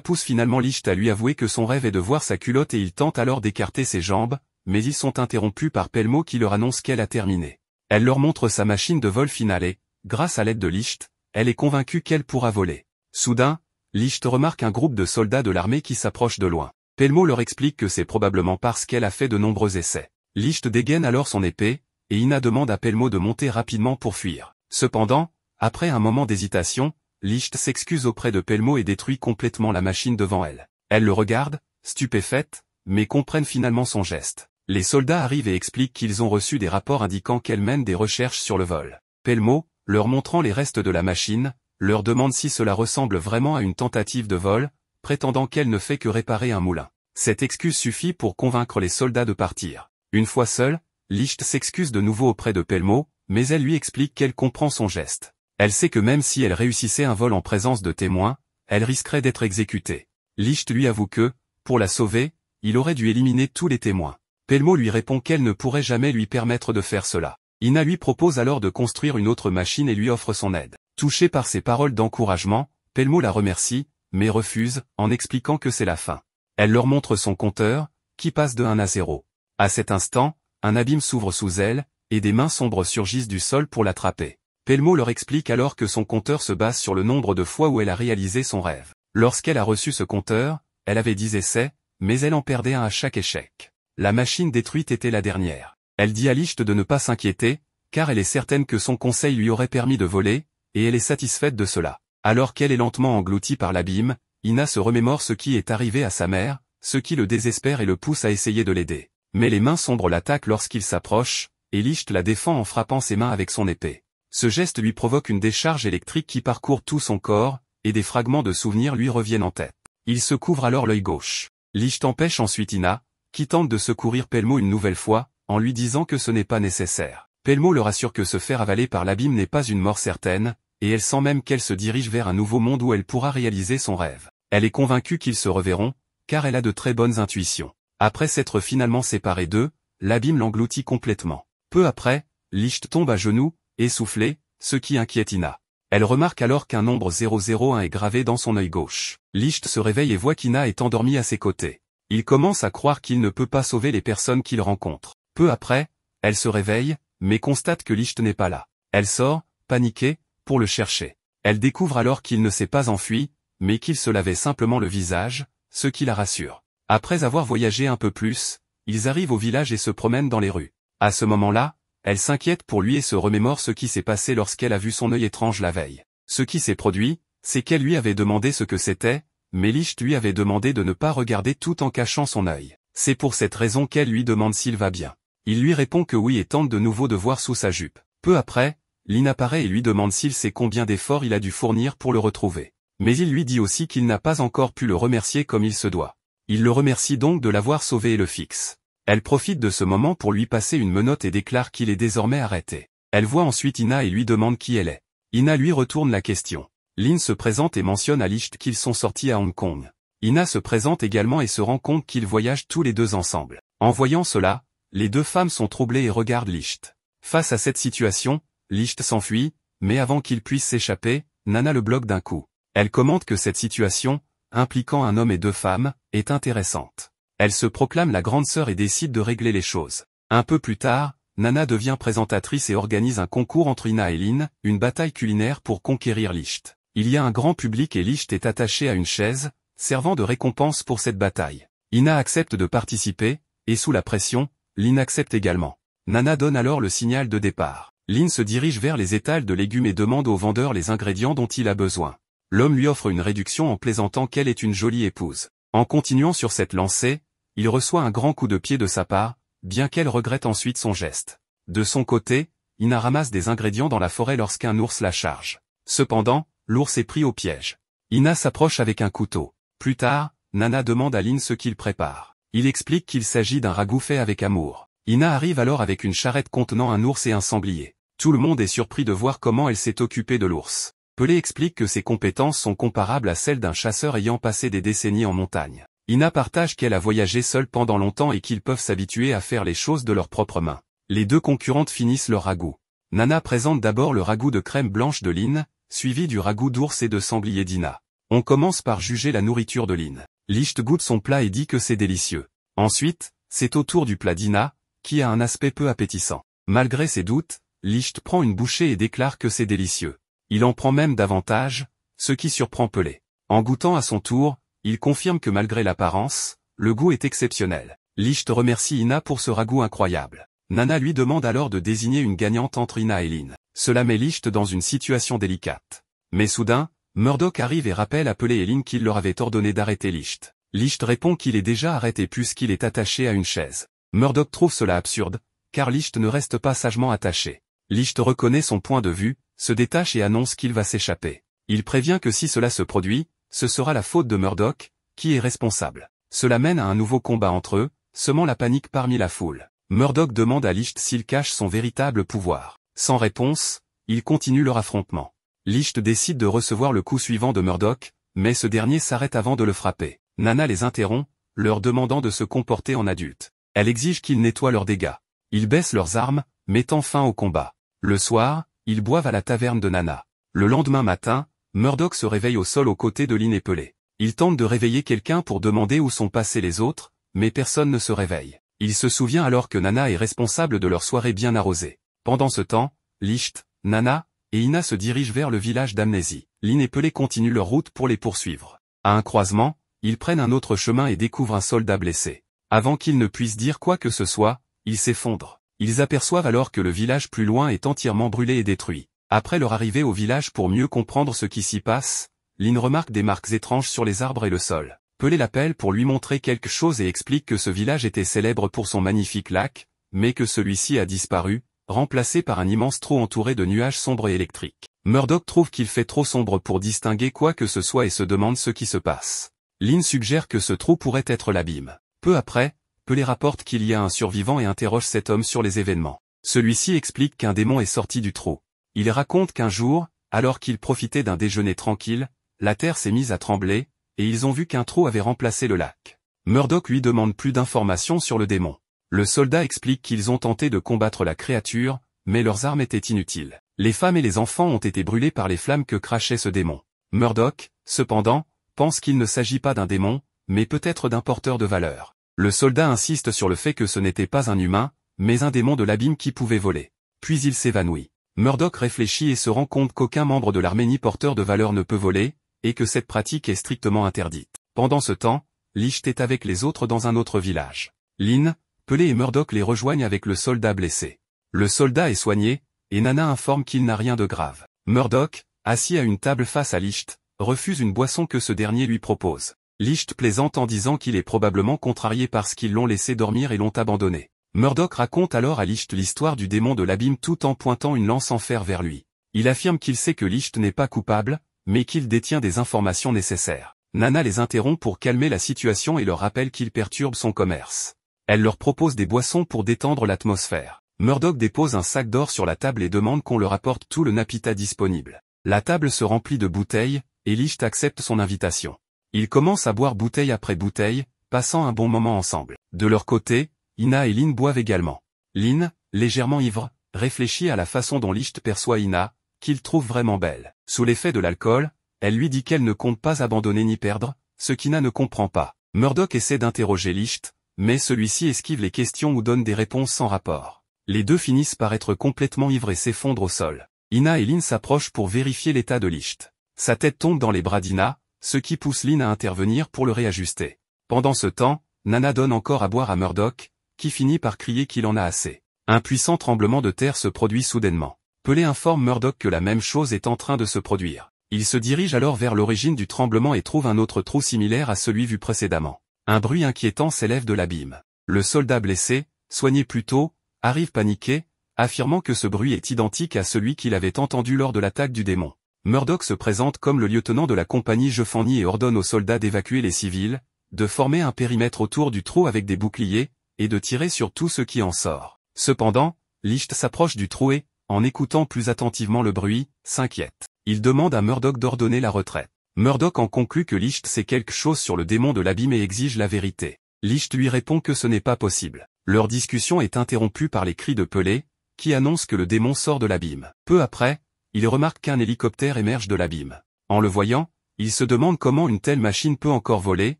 A: pousse finalement Licht à lui avouer que son rêve est de voir sa culotte et il tente alors d'écarter ses jambes, mais ils sont interrompus par Pelmo qui leur annonce qu'elle a terminé. Elle leur montre sa machine de vol finale et, grâce à l'aide de Licht, elle est convaincue qu'elle pourra voler. Soudain, Licht remarque un groupe de soldats de l'armée qui s'approche de loin. Pelmo leur explique que c'est probablement parce qu'elle a fait de nombreux essais. Licht dégaine alors son épée, et Ina demande à Pelmo de monter rapidement pour fuir. Cependant, après un moment d'hésitation, Licht s'excuse auprès de Pelmo et détruit complètement la machine devant elle. Elle le regarde, stupéfaite, mais comprennent finalement son geste. Les soldats arrivent et expliquent qu'ils ont reçu des rapports indiquant qu'elle mène des recherches sur le vol. Pelmo, leur montrant les restes de la machine, leur demande si cela ressemble vraiment à une tentative de vol, prétendant qu'elle ne fait que réparer un moulin. Cette excuse suffit pour convaincre les soldats de partir. Une fois seule, Licht s'excuse de nouveau auprès de Pelmo, mais elle lui explique qu'elle comprend son geste. Elle sait que même si elle réussissait un vol en présence de témoins, elle risquerait d'être exécutée. Licht lui avoue que, pour la sauver, il aurait dû éliminer tous les témoins. Pelmo lui répond qu'elle ne pourrait jamais lui permettre de faire cela. Ina lui propose alors de construire une autre machine et lui offre son aide. Touché par ses paroles d'encouragement, Pelmo la remercie, mais refuse, en expliquant que c'est la fin. Elle leur montre son compteur, qui passe de 1 à 0. À cet instant, un abîme s'ouvre sous elle, et des mains sombres surgissent du sol pour l'attraper. Pelmo leur explique alors que son compteur se base sur le nombre de fois où elle a réalisé son rêve. Lorsqu'elle a reçu ce compteur, elle avait 10 essais, mais elle en perdait un à chaque échec. La machine détruite était la dernière. Elle dit à Licht de ne pas s'inquiéter, car elle est certaine que son conseil lui aurait permis de voler, et elle est satisfaite de cela. Alors qu'elle est lentement engloutie par l'abîme, Ina se remémore ce qui est arrivé à sa mère, ce qui le désespère et le pousse à essayer de l'aider. Mais les mains sombres l'attaquent lorsqu'il s'approche, et Licht la défend en frappant ses mains avec son épée. Ce geste lui provoque une décharge électrique qui parcourt tout son corps, et des fragments de souvenirs lui reviennent en tête. Il se couvre alors l'œil gauche. Licht empêche ensuite Ina, qui tente de secourir Pelmo une nouvelle fois, en lui disant que ce n'est pas nécessaire. Pelmo le rassure que se faire avaler par l'abîme n'est pas une mort certaine, et elle sent même qu'elle se dirige vers un nouveau monde où elle pourra réaliser son rêve. Elle est convaincue qu'ils se reverront, car elle a de très bonnes intuitions. Après s'être finalement séparée d'eux, l'abîme l'engloutit complètement. Peu après, Licht tombe à genoux, essoufflé, ce qui inquiète Ina. Elle remarque alors qu'un nombre 001 est gravé dans son œil gauche. Licht se réveille et voit qu'Ina est endormie à ses côtés. Il commence à croire qu'il ne peut pas sauver les personnes qu'il rencontre. Peu après, elle se réveille, mais constate que Licht n'est pas là. Elle sort, paniquée, pour le chercher. Elle découvre alors qu'il ne s'est pas enfui, mais qu'il se lavait simplement le visage, ce qui la rassure. Après avoir voyagé un peu plus, ils arrivent au village et se promènent dans les rues. À ce moment-là, elle s'inquiète pour lui et se remémore ce qui s'est passé lorsqu'elle a vu son œil étrange la veille. Ce qui s'est produit, c'est qu'elle lui avait demandé ce que c'était, mais Licht lui avait demandé de ne pas regarder tout en cachant son œil. C'est pour cette raison qu'elle lui demande s'il va bien. Il lui répond que oui et tente de nouveau de voir sous sa jupe. Peu après, Lynn apparaît et lui demande s'il sait combien d'efforts il a dû fournir pour le retrouver. Mais il lui dit aussi qu'il n'a pas encore pu le remercier comme il se doit. Il le remercie donc de l'avoir sauvé et le fixe. Elle profite de ce moment pour lui passer une menotte et déclare qu'il est désormais arrêté. Elle voit ensuite Ina et lui demande qui elle est. Ina lui retourne la question. Lynn se présente et mentionne à Licht qu'ils sont sortis à Hong Kong. Ina se présente également et se rend compte qu'ils voyagent tous les deux ensemble. En voyant cela, les deux femmes sont troublées et regardent Licht. Face à cette situation, Licht s'enfuit, mais avant qu'il puisse s'échapper, Nana le bloque d'un coup. Elle commente que cette situation, impliquant un homme et deux femmes, est intéressante. Elle se proclame la grande sœur et décide de régler les choses. Un peu plus tard, Nana devient présentatrice et organise un concours entre Ina et Lynn, une bataille culinaire pour conquérir Licht. Il y a un grand public et Licht est attaché à une chaise, servant de récompense pour cette bataille. Ina accepte de participer, et sous la pression, Lynn accepte également. Nana donne alors le signal de départ. Lynn se dirige vers les étals de légumes et demande au vendeur les ingrédients dont il a besoin. L'homme lui offre une réduction en plaisantant qu'elle est une jolie épouse. En continuant sur cette lancée, il reçoit un grand coup de pied de sa part, bien qu'elle regrette ensuite son geste. De son côté, Ina ramasse des ingrédients dans la forêt lorsqu'un ours la charge. Cependant, l'ours est pris au piège. Ina s'approche avec un couteau. Plus tard, Nana demande à Lynn ce qu'il prépare. Il explique qu'il s'agit d'un ragoût fait avec amour. Ina arrive alors avec une charrette contenant un ours et un sanglier. Tout le monde est surpris de voir comment elle s'est occupée de l'ours. Pelé explique que ses compétences sont comparables à celles d'un chasseur ayant passé des décennies en montagne. Ina partage qu'elle a voyagé seule pendant longtemps et qu'ils peuvent s'habituer à faire les choses de leurs propres mains. Les deux concurrentes finissent leur ragoût. Nana présente d'abord le ragoût de crème blanche de Lynn, suivi du ragoût d'ours et de sanglier d'Ina. On commence par juger la nourriture de Lynn. Licht goûte son plat et dit que c'est délicieux. Ensuite, c'est au tour du plat d'Ina, qui a un aspect peu appétissant. Malgré ses doutes, Licht prend une bouchée et déclare que c'est délicieux. Il en prend même davantage, ce qui surprend Pelé. En goûtant à son tour, il confirme que malgré l'apparence, le goût est exceptionnel. Licht remercie Ina pour ce ragoût incroyable. Nana lui demande alors de désigner une gagnante entre Ina et Lynn. Cela met Licht dans une situation délicate. Mais soudain, Murdoch arrive et rappelle à Pelé et Lynn qu'il leur avait ordonné d'arrêter Licht. Licht répond qu'il est déjà arrêté puisqu'il est attaché à une chaise. Murdoch trouve cela absurde, car Licht ne reste pas sagement attaché. Licht reconnaît son point de vue, se détache et annonce qu'il va s'échapper. Il prévient que si cela se produit, ce sera la faute de Murdoch, qui est responsable. Cela mène à un nouveau combat entre eux, semant la panique parmi la foule. Murdoch demande à Licht s'il cache son véritable pouvoir. Sans réponse, ils continuent leur affrontement. Licht décide de recevoir le coup suivant de Murdoch, mais ce dernier s'arrête avant de le frapper. Nana les interrompt, leur demandant de se comporter en adultes. Elle exige qu'ils nettoient leurs dégâts. Ils baissent leurs armes, mettant fin au combat. Le soir, ils boivent à la taverne de Nana. Le lendemain matin, Murdoch se réveille au sol aux côtés de Lynn et Pelé. Il tente de réveiller quelqu'un pour demander où sont passés les autres, mais personne ne se réveille. Il se souvient alors que Nana est responsable de leur soirée bien arrosée. Pendant ce temps, Licht, Nana et Ina se dirigent vers le village d'Amnésie. Lynn et Pelé continuent leur route pour les poursuivre. À un croisement, ils prennent un autre chemin et découvrent un soldat blessé. Avant qu'ils ne puissent dire quoi que ce soit, ils s'effondrent. Ils aperçoivent alors que le village plus loin est entièrement brûlé et détruit. Après leur arrivée au village pour mieux comprendre ce qui s'y passe, Lynn remarque des marques étranges sur les arbres et le sol. Pelé l'appelle pour lui montrer quelque chose et explique que ce village était célèbre pour son magnifique lac, mais que celui-ci a disparu, remplacé par un immense trou entouré de nuages sombres et électriques. Murdoch trouve qu'il fait trop sombre pour distinguer quoi que ce soit et se demande ce qui se passe. Lynn suggère que ce trou pourrait être l'abîme. Peu après, Pelé rapporte qu'il y a un survivant et interroge cet homme sur les événements. Celui-ci explique qu'un démon est sorti du trou. Il raconte qu'un jour, alors qu'ils profitaient d'un déjeuner tranquille, la terre s'est mise à trembler, et ils ont vu qu'un trou avait remplacé le lac. Murdoch lui demande plus d'informations sur le démon. Le soldat explique qu'ils ont tenté de combattre la créature, mais leurs armes étaient inutiles. Les femmes et les enfants ont été brûlés par les flammes que crachait ce démon. Murdoch, cependant, pense qu'il ne s'agit pas d'un démon, mais peut-être d'un porteur de valeur. Le soldat insiste sur le fait que ce n'était pas un humain, mais un démon de l'abîme qui pouvait voler. Puis il s'évanouit. Murdoch réfléchit et se rend compte qu'aucun membre de l'Arménie porteur de valeur ne peut voler, et que cette pratique est strictement interdite. Pendant ce temps, Licht est avec les autres dans un autre village. Lynn, Pelé et Murdoch les rejoignent avec le soldat blessé. Le soldat est soigné, et Nana informe qu'il n'a rien de grave. Murdoch, assis à une table face à Licht, refuse une boisson que ce dernier lui propose. Licht plaisante en disant qu'il est probablement contrarié parce qu'ils l'ont laissé dormir et l'ont abandonné. Murdoch raconte alors à Licht l'histoire du démon de l'abîme tout en pointant une lance en fer vers lui. Il affirme qu'il sait que Licht n'est pas coupable, mais qu'il détient des informations nécessaires. Nana les interrompt pour calmer la situation et leur rappelle qu'il perturbe son commerce. Elle leur propose des boissons pour détendre l'atmosphère. Murdoch dépose un sac d'or sur la table et demande qu'on leur apporte tout le napita disponible. La table se remplit de bouteilles, et Licht accepte son invitation. Ils commencent à boire bouteille après bouteille, passant un bon moment ensemble. De leur côté, Ina et Lynn boivent également. Lynn, légèrement ivre, réfléchit à la façon dont Licht perçoit Ina, qu'il trouve vraiment belle. Sous l'effet de l'alcool, elle lui dit qu'elle ne compte pas abandonner ni perdre, ce qu'Ina ne comprend pas. Murdoch essaie d'interroger Licht, mais celui-ci esquive les questions ou donne des réponses sans rapport. Les deux finissent par être complètement ivres et s'effondrent au sol. Ina et Lynn s'approchent pour vérifier l'état de Licht. Sa tête tombe dans les bras d'Ina, ce qui pousse Lynn à intervenir pour le réajuster. Pendant ce temps, Nana donne encore à boire à Murdoch, qui finit par crier qu'il en a assez. Un puissant tremblement de terre se produit soudainement. Pelé informe Murdoch que la même chose est en train de se produire. Il se dirige alors vers l'origine du tremblement et trouve un autre trou similaire à celui vu précédemment. Un bruit inquiétant s'élève de l'abîme. Le soldat blessé, soigné plus tôt, arrive paniqué, affirmant que ce bruit est identique à celui qu'il avait entendu lors de l'attaque du démon. Murdoch se présente comme le lieutenant de la compagnie Jefani et ordonne aux soldats d'évacuer les civils, de former un périmètre autour du trou avec des boucliers, et de tirer sur tout ce qui en sort. Cependant, Licht s'approche du trou et, en écoutant plus attentivement le bruit, s'inquiète. Il demande à Murdoch d'ordonner la retraite. Murdoch en conclut que Licht sait quelque chose sur le démon de l'abîme et exige la vérité. Licht lui répond que ce n'est pas possible. Leur discussion est interrompue par les cris de Pelé, qui annoncent que le démon sort de l'abîme. Peu après, il remarque qu'un hélicoptère émerge de l'abîme. En le voyant, il se demande comment une telle machine peut encore voler,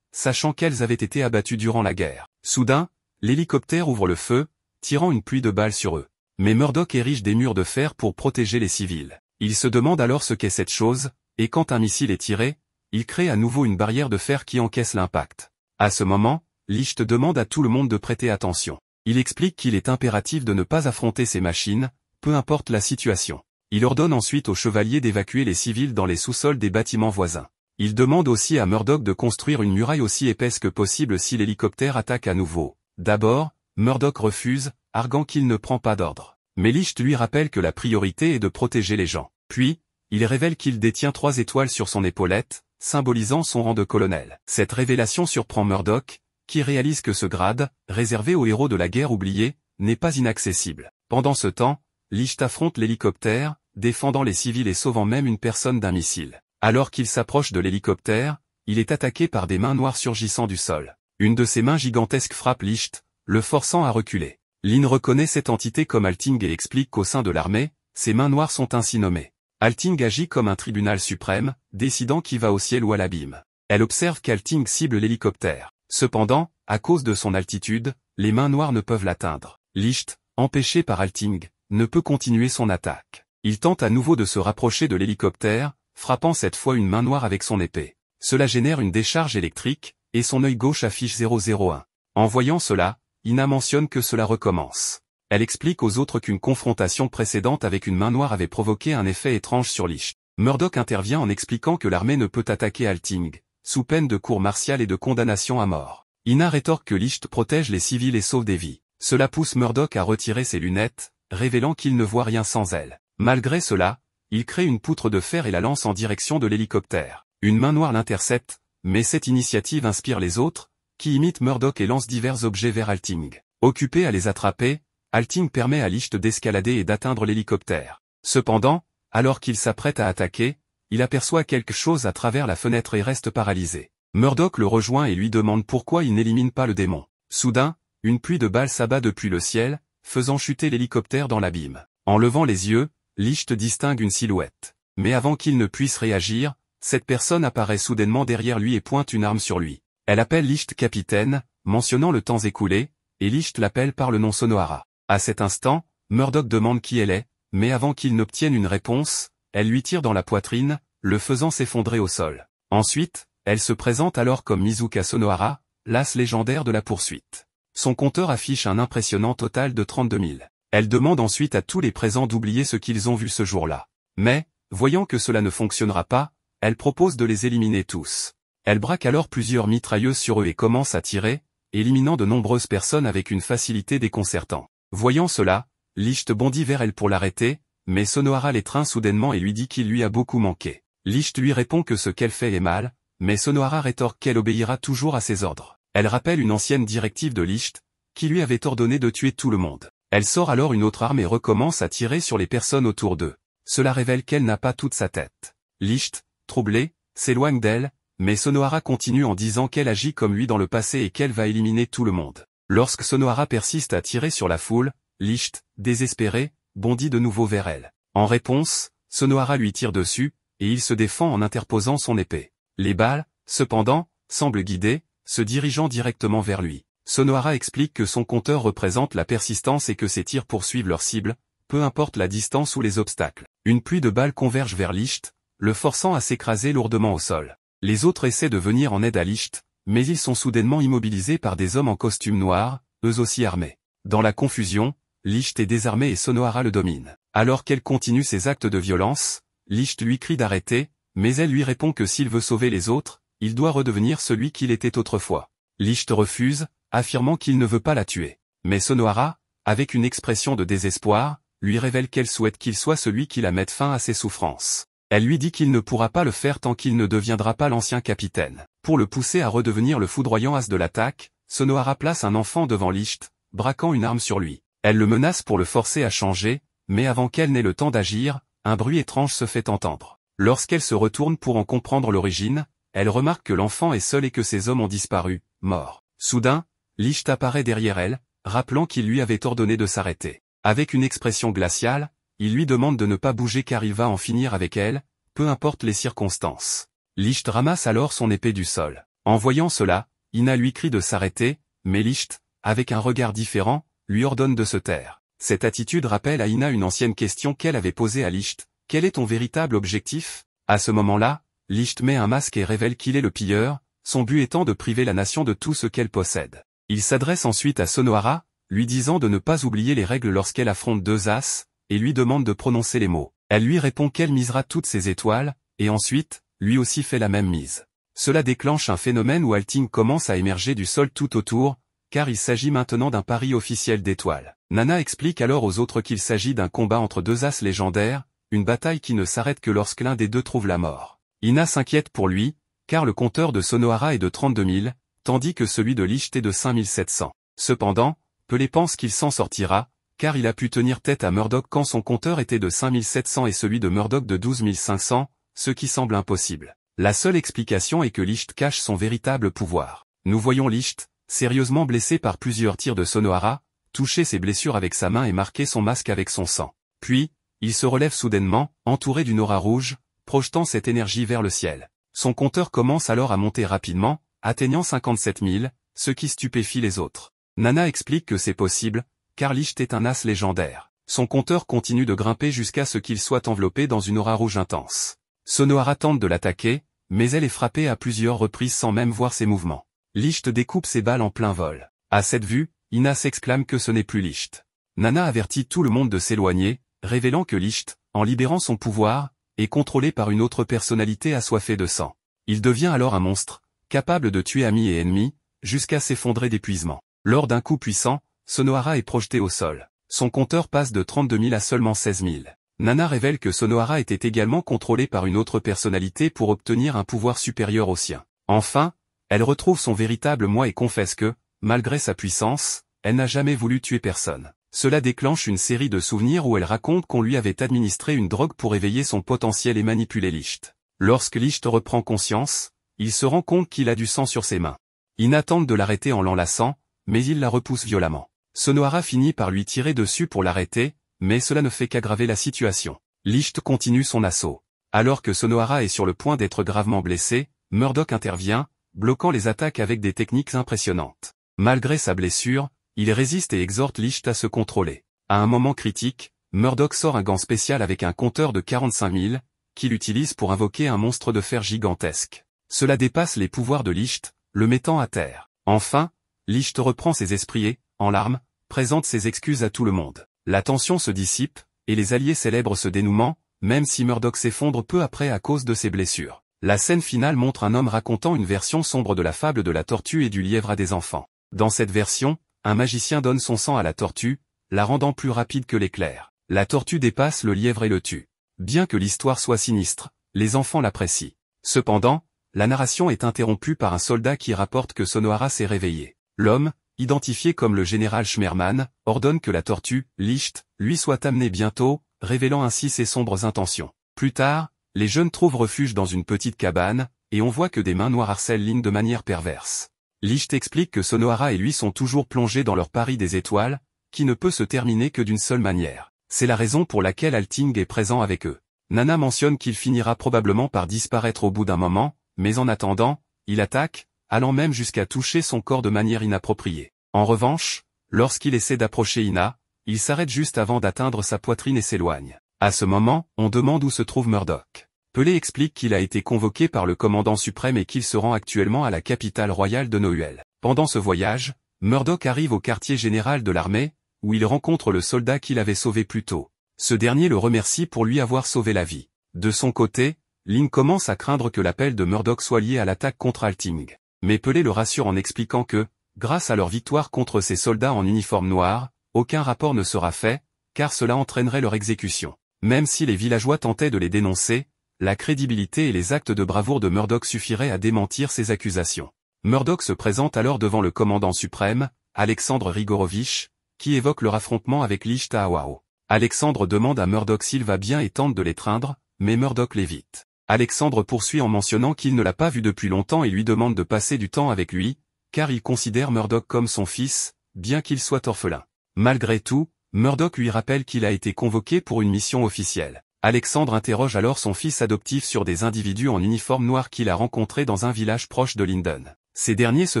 A: sachant qu'elles avaient été abattues durant la guerre. Soudain, l'hélicoptère ouvre le feu, tirant une pluie de balles sur eux. Mais Murdoch érige des murs de fer pour protéger les civils. Il se demande alors ce qu'est cette chose, et quand un missile est tiré, il crée à nouveau une barrière de fer qui encaisse l'impact. À ce moment, Licht demande à tout le monde de prêter attention. Il explique qu'il est impératif de ne pas affronter ces machines, peu importe la situation. Il ordonne ensuite aux chevaliers d'évacuer les civils dans les sous-sols des bâtiments voisins. Il demande aussi à Murdoch de construire une muraille aussi épaisse que possible si l'hélicoptère attaque à nouveau. D'abord, Murdoch refuse, arguant qu'il ne prend pas d'ordre. Mais Licht lui rappelle que la priorité est de protéger les gens. Puis, il révèle qu'il détient 3 étoiles sur son épaulette, symbolisant son rang de colonel. Cette révélation surprend Murdoch, qui réalise que ce grade, réservé aux héros de la guerre oubliée, n'est pas inaccessible. Pendant ce temps, Licht affronte l'hélicoptère, défendant les civils et sauvant même une personne d'un missile. Alors qu'il s'approche de l'hélicoptère, il est attaqué par des mains noires surgissant du sol. Une de ces mains gigantesques frappe Licht, le forçant à reculer. Lynn reconnaît cette entité comme Alting et explique qu'au sein de l'armée, ces mains noires sont ainsi nommées. Alting agit comme un tribunal suprême, décidant qui va au ciel ou à l'abîme. Elle observe qu'Alting cible l'hélicoptère. Cependant, à cause de son altitude, les mains noires ne peuvent l'atteindre. Licht, empêché par Alting, ne peut continuer son attaque. Il tente à nouveau de se rapprocher de l'hélicoptère, frappant cette fois une main noire avec son épée. Cela génère une décharge électrique, et son œil gauche affiche 001. En voyant cela, Ina mentionne que cela recommence. Elle explique aux autres qu'une confrontation précédente avec une main noire avait provoqué un effet étrange sur Licht. Murdoch intervient en expliquant que l'armée ne peut attaquer Alting, sous peine de cour martiale et de condamnation à mort. Ina rétorque que Licht protège les civils et sauve des vies. Cela pousse Murdoch à retirer ses lunettes, révélant qu'il ne voit rien sans elles. Malgré cela, il crée une poutre de fer et la lance en direction de l'hélicoptère. Une main noire l'intercepte, mais cette initiative inspire les autres, qui imitent Murdoch et lancent divers objets vers Alting. Occupé à les attraper, Alting permet à Licht d'escalader et d'atteindre l'hélicoptère. Cependant, alors qu'il s'apprête à attaquer, il aperçoit quelque chose à travers la fenêtre et reste paralysé. Murdoch le rejoint et lui demande pourquoi il n'élimine pas le démon. Soudain, une pluie de balles s'abat depuis le ciel, faisant chuter l'hélicoptère dans l'abîme. En levant les yeux, Licht distingue une silhouette. Mais avant qu'il ne puisse réagir, cette personne apparaît soudainement derrière lui et pointe une arme sur lui. Elle appelle Licht capitaine, mentionnant le temps écoulé, et Licht l'appelle par le nom Sonohara. À cet instant, Murdoch demande qui elle est, mais avant qu'il n'obtienne une réponse, elle lui tire dans la poitrine, le faisant s'effondrer au sol. Ensuite, elle se présente alors comme Mizuka Sonohara, l'as légendaire de la poursuite. Son compteur affiche un impressionnant total de 32 000. Elle demande ensuite à tous les présents d'oublier ce qu'ils ont vu ce jour-là. Mais, voyant que cela ne fonctionnera pas, elle propose de les éliminer tous. Elle braque alors plusieurs mitrailleuses sur eux et commence à tirer, éliminant de nombreuses personnes avec une facilité déconcertante. Voyant cela, Licht bondit vers elle pour l'arrêter, mais Sonohara l'étreint soudainement et lui dit qu'il lui a beaucoup manqué. Licht lui répond que ce qu'elle fait est mal, mais Sonohara rétorque qu'elle obéira toujours à ses ordres. Elle rappelle une ancienne directive de Licht, qui lui avait ordonné de tuer tout le monde. Elle sort alors une autre arme et recommence à tirer sur les personnes autour d'eux. Cela révèle qu'elle n'a pas toute sa tête. Licht, troublé, s'éloigne d'elle, mais Sonohara continue en disant qu'elle agit comme lui dans le passé et qu'elle va éliminer tout le monde. Lorsque Sonohara persiste à tirer sur la foule, Licht, désespéré, bondit de nouveau vers elle. En réponse, Sonohara lui tire dessus, et il se défend en interposant son épée. Les balles, cependant, semblent guidées, se dirigeant directement vers lui. Sonohara explique que son compteur représente la persistance et que ses tirs poursuivent leur cible, peu importe la distance ou les obstacles. Une pluie de balles converge vers Licht, le forçant à s'écraser lourdement au sol. Les autres essaient de venir en aide à Licht, mais ils sont soudainement immobilisés par des hommes en costume noir, eux aussi armés. Dans la confusion, Licht est désarmé et Sonohara le domine. Alors qu'elle continue ses actes de violence, Licht lui crie d'arrêter, mais elle lui répond que s'il veut sauver les autres, il doit redevenir celui qu'il était autrefois. Licht refuse, affirmant qu'il ne veut pas la tuer. Mais Sonohara, avec une expression de désespoir, lui révèle qu'elle souhaite qu'il soit celui qui la mette fin à ses souffrances. Elle lui dit qu'il ne pourra pas le faire tant qu'il ne deviendra pas l'ancien capitaine. Pour le pousser à redevenir le foudroyant as de l'attaque, Sonohara place un enfant devant Licht, braquant une arme sur lui. Elle le menace pour le forcer à changer, mais avant qu'elle n'ait le temps d'agir, un bruit étrange se fait entendre. Lorsqu'elle se retourne pour en comprendre l'origine, elle remarque que l'enfant est seul et que ses hommes ont disparu, morts. Soudain, Licht apparaît derrière elle, rappelant qu'il lui avait ordonné de s'arrêter. Avec une expression glaciale, il lui demande de ne pas bouger car il va en finir avec elle, peu importe les circonstances. Licht ramasse alors son épée du sol. En voyant cela, Ina lui crie de s'arrêter, mais Licht, avec un regard différent, lui ordonne de se taire. Cette attitude rappelle à Ina une ancienne question qu'elle avait posée à Licht. Quel est ton véritable objectif? À ce moment-là, Licht met un masque et révèle qu'il est le pilleur, son but étant de priver la nation de tout ce qu'elle possède. Il s'adresse ensuite à Sonohara, lui disant de ne pas oublier les règles lorsqu'elle affronte deux as, et lui demande de prononcer les mots. Elle lui répond qu'elle misera toutes ses étoiles, et ensuite, lui aussi fait la même mise. Cela déclenche un phénomène où Alting commence à émerger du sol tout autour, car il s'agit maintenant d'un pari officiel d'étoiles. Nana explique alors aux autres qu'il s'agit d'un combat entre deux as légendaires, une bataille qui ne s'arrête que lorsque l'un des deux trouve la mort. Ina s'inquiète pour lui, car le compteur de Sonohara est de 32 000, tandis que celui de Licht est de 5 700. Cependant, Pelé pense qu'il s'en sortira, car il a pu tenir tête à Murdoch quand son compteur était de 5 700 et celui de Murdoch de 12 500, ce qui semble impossible. La seule explication est que Licht cache son véritable pouvoir. Nous voyons Licht, sérieusement blessé par plusieurs tirs de Sonohara, toucher ses blessures avec sa main et marquer son masque avec son sang. Puis, il se relève soudainement, entouré d'une aura rouge, projetant cette énergie vers le ciel. Son compteur commence alors à monter rapidement, atteignant 57 000, ce qui stupéfie les autres. Nana explique que c'est possible, car Licht est un as légendaire. Son compteur continue de grimper jusqu'à ce qu'il soit enveloppé dans une aura rouge intense. Sonohara tente de l'attaquer, mais elle est frappée à plusieurs reprises sans même voir ses mouvements. Licht découpe ses balles en plein vol. À cette vue, Ina s'exclame que ce n'est plus Licht. Nana avertit tout le monde de s'éloigner, révélant que Licht, en libérant son pouvoir, est contrôlé par une autre personnalité assoiffée de sang. Il devient alors un monstre, capable de tuer amis et ennemis, jusqu'à s'effondrer d'épuisement. Lors d'un coup puissant, Sonohara est projeté au sol. Son compteur passe de 32 000 à seulement 16 000. Nana révèle que Sonohara était également contrôlé par une autre personnalité pour obtenir un pouvoir supérieur au sien. Enfin, elle retrouve son véritable moi et confesse que, malgré sa puissance, elle n'a jamais voulu tuer personne. Cela déclenche une série de souvenirs où elle raconte qu'on lui avait administré une drogue pour éveiller son potentiel et manipuler Licht. Lorsque Licht reprend conscience, il se rend compte qu'il a du sang sur ses mains. Ina tente de l'arrêter en l'enlaçant, mais il la repousse violemment. Sonohara finit par lui tirer dessus pour l'arrêter, mais cela ne fait qu'aggraver la situation. Licht continue son assaut. Alors que Sonohara est sur le point d'être gravement blessé, Murdoch intervient, bloquant les attaques avec des techniques impressionnantes. Malgré sa blessure, il résiste et exhorte Licht à se contrôler. À un moment critique, Murdoch sort un gant spécial avec un compteur de 45 000, qu'il utilise pour invoquer un monstre de fer gigantesque. Cela dépasse les pouvoirs de Licht, le mettant à terre. Enfin, Licht reprend ses esprits et, en larmes, présente ses excuses à tout le monde. La tension se dissipe, et les alliés célèbrent ce dénouement, même si Murdoch s'effondre peu après à cause de ses blessures. La scène finale montre un homme racontant une version sombre de la fable de la tortue et du lièvre à des enfants. Dans cette version, un magicien donne son sang à la tortue, la rendant plus rapide que l'éclair. La tortue dépasse le lièvre et le tue. Bien que l'histoire soit sinistre, les enfants l'apprécient. Cependant, la narration est interrompue par un soldat qui rapporte que Sonohara s'est réveillé. L'homme, identifié comme le général Schmerman, ordonne que la tortue, Licht, lui soit amenée bientôt, révélant ainsi ses sombres intentions. Plus tard, les jeunes trouvent refuge dans une petite cabane, et on voit que des mains noires harcèlent Lin de manière perverse. Licht explique que Sonohara et lui sont toujours plongés dans leur pari des étoiles, qui ne peut se terminer que d'une seule manière. C'est la raison pour laquelle Alting est présent avec eux. Nana mentionne qu'il finira probablement par disparaître au bout d'un moment, mais en attendant, il attaque, allant même jusqu'à toucher son corps de manière inappropriée. En revanche, lorsqu'il essaie d'approcher Ina, il s'arrête juste avant d'atteindre sa poitrine et s'éloigne. À ce moment, on demande où se trouve Murdoch. Pelé explique qu'il a été convoqué par le commandant suprême et qu'il se rend actuellement à la capitale royale de Nohuel. Pendant ce voyage, Murdoch arrive au quartier général de l'armée, où il rencontre le soldat qu'il avait sauvé plus tôt. Ce dernier le remercie pour lui avoir sauvé la vie. De son côté, Lin commence à craindre que l'appel de Murdoch soit lié à l'attaque contre Alting. Mais Pelé le rassure en expliquant que, grâce à leur victoire contre ces soldats en uniforme noir, aucun rapport ne sera fait, car cela entraînerait leur exécution. Même si les villageois tentaient de les dénoncer, la crédibilité et les actes de bravoure de Murdoch suffiraient à démentir ces accusations. Murdoch se présente alors devant le commandant suprême, Alexandre Rigorovitch, qui évoque leur affrontement avec Licht à Awao. Alexandre demande à Murdoch s'il va bien et tente de l'étreindre, mais Murdoch l'évite. Alexandre poursuit en mentionnant qu'il ne l'a pas vu depuis longtemps et lui demande de passer du temps avec lui, car il considère Murdoch comme son fils, bien qu'il soit orphelin. Malgré tout, Murdoch lui rappelle qu'il a été convoqué pour une mission officielle. Alexandre interroge alors son fils adoptif sur des individus en uniforme noir qu'il a rencontrés dans un village proche de Linden. Ces derniers se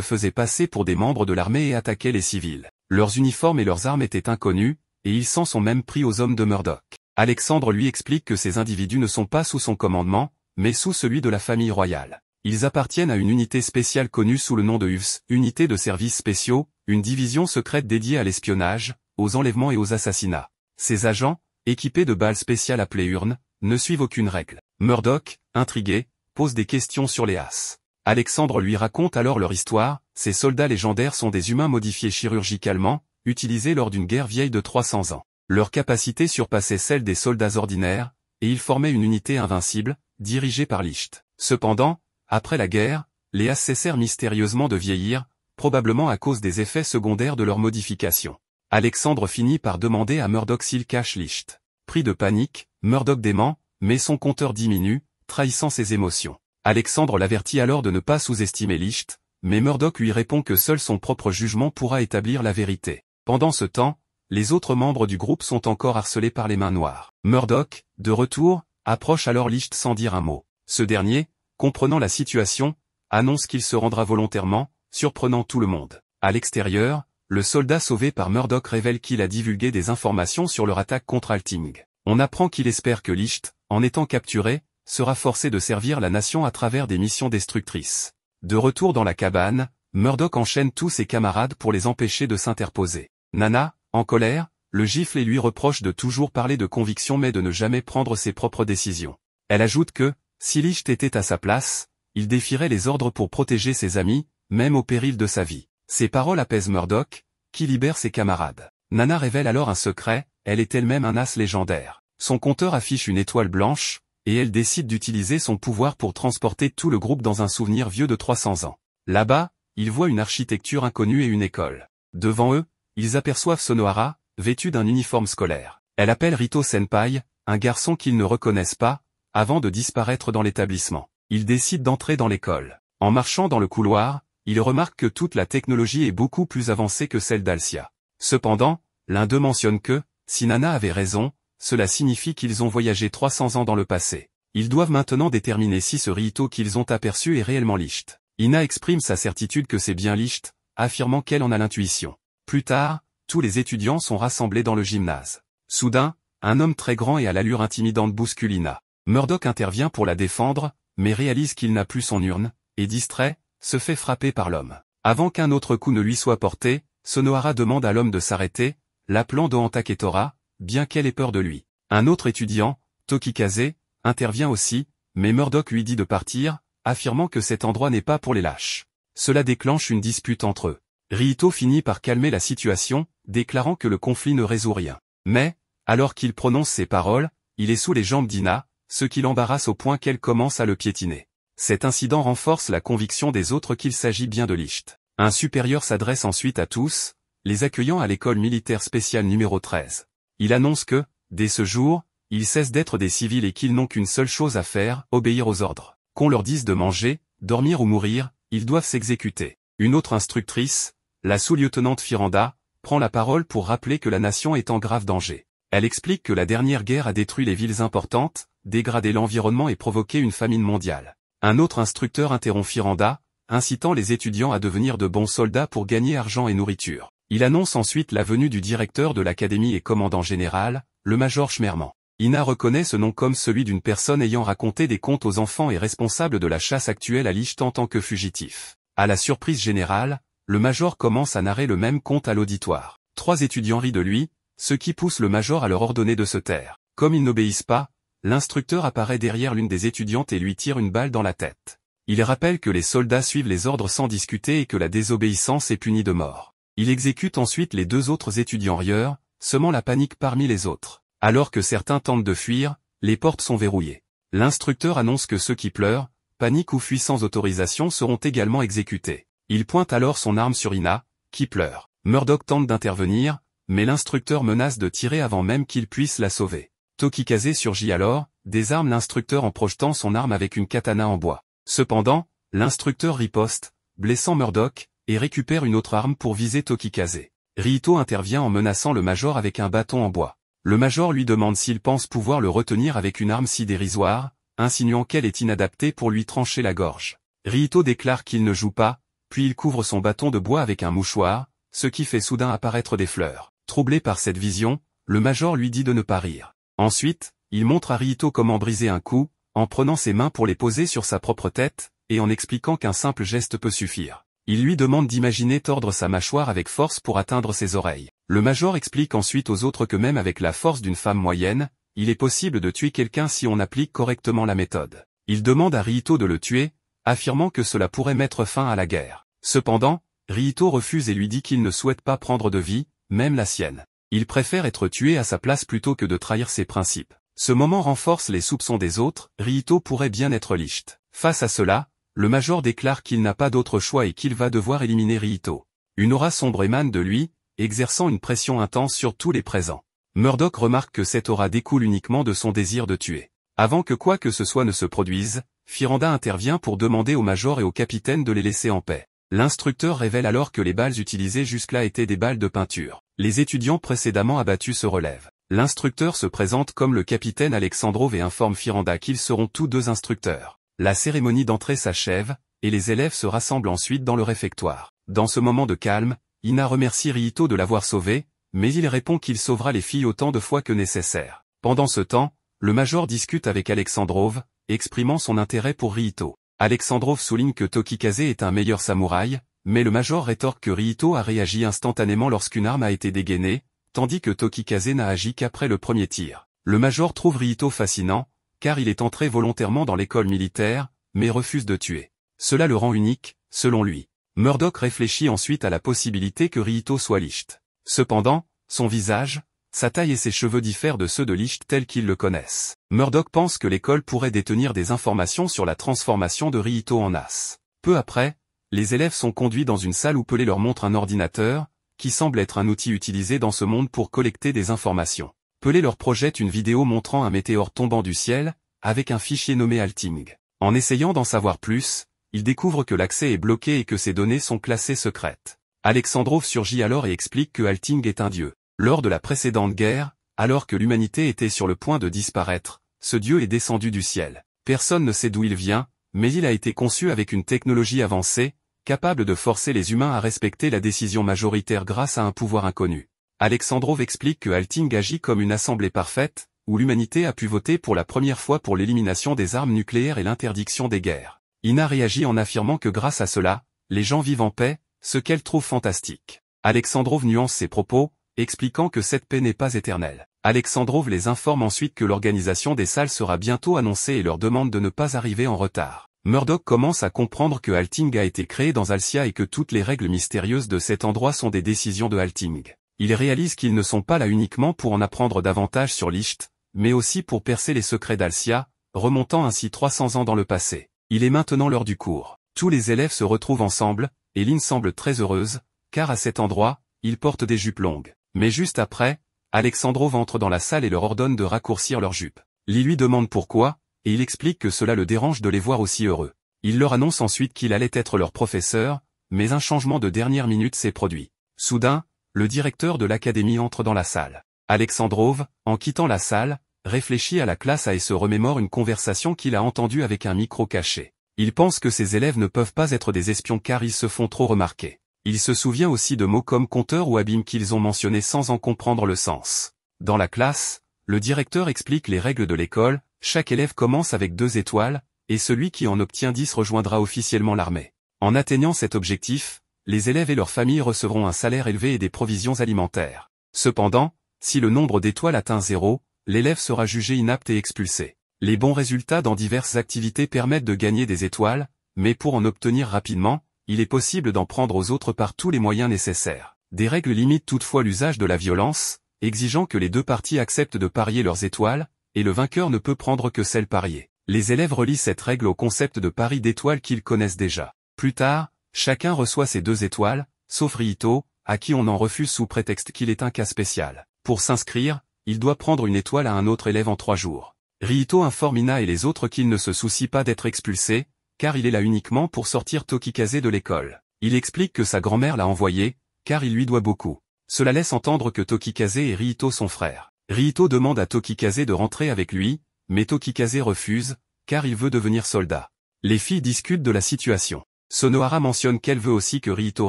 A: faisaient passer pour des membres de l'armée et attaquaient les civils. Leurs uniformes et leurs armes étaient inconnus, et ils s'en sont même pris aux hommes de Murdoch. Alexandre lui explique que ces individus ne sont pas sous son commandement, mais sous celui de la famille royale. Ils appartiennent à une unité spéciale connue sous le nom de UFS, unité de services spéciaux, une division secrète dédiée à l'espionnage, aux enlèvements et aux assassinats. Ces agents, équipés de balles spéciales appelées urnes, ne suivent aucune règle. Murdoch, intrigué, pose des questions sur les As. Alexandre lui raconte alors leur histoire. Ces soldats légendaires sont des humains modifiés chirurgicalement, utilisés lors d'une guerre vieille de 300 ans. Leur capacité surpassait celle des soldats ordinaires, et ils formaient une unité invincible, dirigée par Licht. Cependant, après la guerre, les As cessèrent mystérieusement de vieillir, probablement à cause des effets secondaires de leur modification. Alexandre finit par demander à Murdoch s'il cache Licht. Pris de panique, Murdoch dément, mais son compteur diminue, trahissant ses émotions. Alexandre l'avertit alors de ne pas sous-estimer Licht, mais Murdoch lui répond que seul son propre jugement pourra établir la vérité. Pendant ce temps, les autres membres du groupe sont encore harcelés par les mains noires. Murdoch, de retour, approche alors Licht sans dire un mot. Ce dernier, comprenant la situation, annonce qu'il se rendra volontairement, surprenant tout le monde. À l'extérieur, le soldat sauvé par Murdoch révèle qu'il a divulgué des informations sur leur attaque contre Alting. On apprend qu'il espère que Licht, en étant capturé, sera forcé de servir la nation à travers des missions destructrices. De retour dans la cabane, Murdoch enchaîne tous ses camarades pour les empêcher de s'interposer. Nana, en colère, le gifle et lui reproche de toujours parler de conviction mais de ne jamais prendre ses propres décisions. Elle ajoute que, si Licht était à sa place, il défierait les ordres pour protéger ses amis, même au péril de sa vie. Ces paroles apaisent Murdoch, qui libère ses camarades. Nana révèle alors un secret, elle est elle-même un as légendaire. Son compteur affiche une étoile blanche, et elle décide d'utiliser son pouvoir pour transporter tout le groupe dans un souvenir vieux de 300 ans. Là-bas, ils voient une architecture inconnue et une école. Devant eux, ils aperçoivent Sonohara, vêtu d'un uniforme scolaire. Elle appelle Rito Senpai, un garçon qu'ils ne reconnaissent pas, avant de disparaître dans l'établissement. Ils décident d'entrer dans l'école. En marchant dans le couloir, ils remarquent que toute la technologie est beaucoup plus avancée que celle d'Alcia. Cependant, l'un d'eux mentionne que, si Nana avait raison, cela signifie qu'ils ont voyagé 300 ans dans le passé. Ils doivent maintenant déterminer si ce Rito qu'ils ont aperçu est réellement Licht. Ina exprime sa certitude que c'est bien Licht, affirmant qu'elle en a l'intuition. Plus tard, tous les étudiants sont rassemblés dans le gymnase. Soudain, un homme très grand et à l'allure intimidante bouscule Ina. Murdoch intervient pour la défendre, mais réalise qu'il n'a plus son urne, et distrait, se fait frapper par l'homme. Avant qu'un autre coup ne lui soit porté, Sonohara demande à l'homme de s'arrêter, l'appelant Dohanta Ketora, bien qu'elle ait peur de lui. Un autre étudiant, Tokikaze, intervient aussi, mais Murdoch lui dit de partir, affirmant que cet endroit n'est pas pour les lâches. Cela déclenche une dispute entre eux. Rihito finit par calmer la situation, déclarant que le conflit ne résout rien. Mais, alors qu'il prononce ces paroles, il est sous les jambes d'Ina, ce qui l'embarrasse au point qu'elle commence à le piétiner. Cet incident renforce la conviction des autres qu'il s'agit bien de Licht. Un supérieur s'adresse ensuite à tous, les accueillant à l'école militaire spéciale numéro 13. Il annonce que, dès ce jour, ils cessent d'être des civils et qu'ils n'ont qu'une seule chose à faire, obéir aux ordres. Qu'on leur dise de manger, dormir ou mourir, ils doivent s'exécuter. Une autre instructrice, la sous-lieutenante Firanda, prend la parole pour rappeler que la nation est en grave danger. Elle explique que la dernière guerre a détruit les villes importantes, dégradé l'environnement et provoqué une famine mondiale. Un autre instructeur interrompt Firanda, incitant les étudiants à devenir de bons soldats pour gagner argent et nourriture. Il annonce ensuite la venue du directeur de l'académie et commandant général, le major Schmerman. Ina reconnaît ce nom comme celui d'une personne ayant raconté des contes aux enfants et responsable de la chasse actuelle à Licht en tant que fugitif. À la surprise générale, le major commence à narrer le même conte à l'auditoire. 3 étudiants rient de lui, ce qui pousse le major à leur ordonner de se taire. Comme ils n'obéissent pas, l'instructeur apparaît derrière l'une des étudiantes et lui tire une balle dans la tête. Il rappelle que les soldats suivent les ordres sans discuter et que la désobéissance est punie de mort. Il exécute ensuite les 2 autres étudiants rieurs, semant la panique parmi les autres. Alors que certains tentent de fuir, les portes sont verrouillées. L'instructeur annonce que ceux qui pleurent, paniquent ou fuient sans autorisation seront également exécutés. Il pointe alors son arme sur Ina, qui pleure. Murdoch tente d'intervenir, mais l'instructeur menace de tirer avant même qu'il puisse la sauver. Tokikaze surgit alors, désarme l'instructeur en projetant son arme avec une katana en bois. Cependant, l'instructeur riposte, blessant Murdoch, et récupère une autre arme pour viser Tokikaze. Rihito intervient en menaçant le major avec un bâton en bois. Le major lui demande s'il pense pouvoir le retenir avec une arme si dérisoire, insinuant qu'elle est inadaptée pour lui trancher la gorge. Rihito déclare qu'il ne joue pas, puis il couvre son bâton de bois avec un mouchoir, ce qui fait soudain apparaître des fleurs. Troublé par cette vision, le major lui dit de ne pas rire. Ensuite, il montre à Rihito comment briser un coup, en prenant ses mains pour les poser sur sa propre tête, et en expliquant qu'un simple geste peut suffire. Il lui demande d'imaginer tordre sa mâchoire avec force pour atteindre ses oreilles. Le major explique ensuite aux autres que même avec la force d'une femme moyenne, il est possible de tuer quelqu'un si on applique correctement la méthode. Il demande à Rihito de le tuer, affirmant que cela pourrait mettre fin à la guerre. Cependant, Rihito refuse et lui dit qu'il ne souhaite pas prendre de vie, même la sienne. Il préfère être tué à sa place plutôt que de trahir ses principes. Ce moment renforce les soupçons des autres, Rihito pourrait bien être Licht. Face à cela, le major déclare qu'il n'a pas d'autre choix et qu'il va devoir éliminer Rihito. Une aura sombre émane de lui, exerçant une pression intense sur tous les présents. Murdoch remarque que cette aura découle uniquement de son désir de tuer. Avant que quoi que ce soit ne se produise, Firanda intervient pour demander au major et au capitaine de les laisser en paix. L'instructeur révèle alors que les balles utilisées jusque-là étaient des balles de peinture. Les étudiants précédemment abattus se relèvent. L'instructeur se présente comme le capitaine Alexandrov et informe Firanda qu'ils seront tous 2 instructeurs. La cérémonie d'entrée s'achève, et les élèves se rassemblent ensuite dans le réfectoire. Dans ce moment de calme, Ina remercie Rihito de l'avoir sauvé, mais il répond qu'il sauvera les filles autant de fois que nécessaire. Pendant ce temps, le major discute avec Alexandrov, exprimant son intérêt pour Rihito. Alexandrov souligne que Tokikaze est un meilleur samouraï, mais le major rétorque que Rihito a réagi instantanément lorsqu'une arme a été dégainée, tandis que Tokikaze n'a agi qu'après le premier tir. Le major trouve Rihito fascinant, car il est entré volontairement dans l'école militaire, mais refuse de tuer. Cela le rend unique, selon lui. Murdoch réfléchit ensuite à la possibilité que Rihito soit Licht. Cependant, son visage, sa taille et ses cheveux diffèrent de ceux de Licht tels qu'ils le connaissent. Murdoch pense que l'école pourrait détenir des informations sur la transformation de Rihito en as. Peu après, les élèves sont conduits dans une salle où Pelé leur montre un ordinateur, qui semble être un outil utilisé dans ce monde pour collecter des informations. Pelé leur projette une vidéo montrant un météore tombant du ciel, avec un fichier nommé Alting. En essayant d'en savoir plus, ils découvrent que l'accès est bloqué et que ces données sont classées secrètes. Alexandrov surgit alors et explique que Alting est un dieu. Lors de la précédente guerre, alors que l'humanité était sur le point de disparaître, ce dieu est descendu du ciel. Personne ne sait d'où il vient, mais il a été conçu avec une technologie avancée, capable de forcer les humains à respecter la décision majoritaire grâce à un pouvoir inconnu. Alexandrov explique que Alting agit comme une assemblée parfaite, où l'humanité a pu voter pour la première fois pour l'élimination des armes nucléaires et l'interdiction des guerres. Ina réagit en affirmant que grâce à cela, les gens vivent en paix, ce qu'elle trouve fantastique. Alexandrov nuance ses propos, expliquant que cette paix n'est pas éternelle. Alexandrov les informe ensuite que l'organisation des salles sera bientôt annoncée et leur demande de ne pas arriver en retard. Murdoch commence à comprendre que Halting a été créé dans Alcia et que toutes les règles mystérieuses de cet endroit sont des décisions de Halting. Il réalise qu'ils ne sont pas là uniquement pour en apprendre davantage sur Licht, mais aussi pour percer les secrets d'Alcia, remontant ainsi 300 ans dans le passé. Il est maintenant l'heure du cours. Tous les élèves se retrouvent ensemble, et Lynn semble très heureuse, car à cet endroit, ils portent des jupes longues. Mais juste après, Alexandrov entre dans la salle et leur ordonne de raccourcir leurs jupes. Lee lui demande pourquoi, et il explique que cela le dérange de les voir aussi heureux. Il leur annonce ensuite qu'il allait être leur professeur, mais un changement de dernière minute s'est produit. Soudain, le directeur de l'académie entre dans la salle. Alexandrov, en quittant la salle, réfléchit à la classe et se remémore une conversation qu'il a entendue avec un micro caché. Il pense que ses élèves ne peuvent pas être des espions car ils se font trop remarquer. Il se souvient aussi de mots comme compteur ou abîme qu'ils ont mentionnés sans en comprendre le sens. Dans la classe, le directeur explique les règles de l'école, chaque élève commence avec 2 étoiles, et celui qui en obtient 10 rejoindra officiellement l'armée. En atteignant cet objectif, les élèves et leurs familles recevront un salaire élevé et des provisions alimentaires. Cependant, si le nombre d'étoiles atteint 0, l'élève sera jugé inapte et expulsé. Les bons résultats dans diverses activités permettent de gagner des étoiles, mais pour en obtenir rapidement, il est possible d'en prendre aux autres par tous les moyens nécessaires. Des règles limitent toutefois l'usage de la violence, exigeant que les 2 parties acceptent de parier leurs étoiles, et le vainqueur ne peut prendre que celles pariées. Les élèves relient cette règle au concept de pari d'étoiles qu'ils connaissent déjà. Plus tard, chacun reçoit ses 2 étoiles, sauf Ryito, à qui on en refuse sous prétexte qu'il est un cas spécial. Pour s'inscrire, il doit prendre une étoile à un autre élève en 3 jours. Ryito informe Ina et les autres qu'il ne se soucie pas d'être expulsé, car il est là uniquement pour sortir Tokikaze de l'école. Il explique que sa grand-mère l'a envoyé, car il lui doit beaucoup. Cela laisse entendre que Tokikaze et Ryito sont frères. Ryito demande à Tokikaze de rentrer avec lui, mais Tokikaze refuse, car il veut devenir soldat. Les filles discutent de la situation. Sonohara mentionne qu'elle veut aussi que Ryito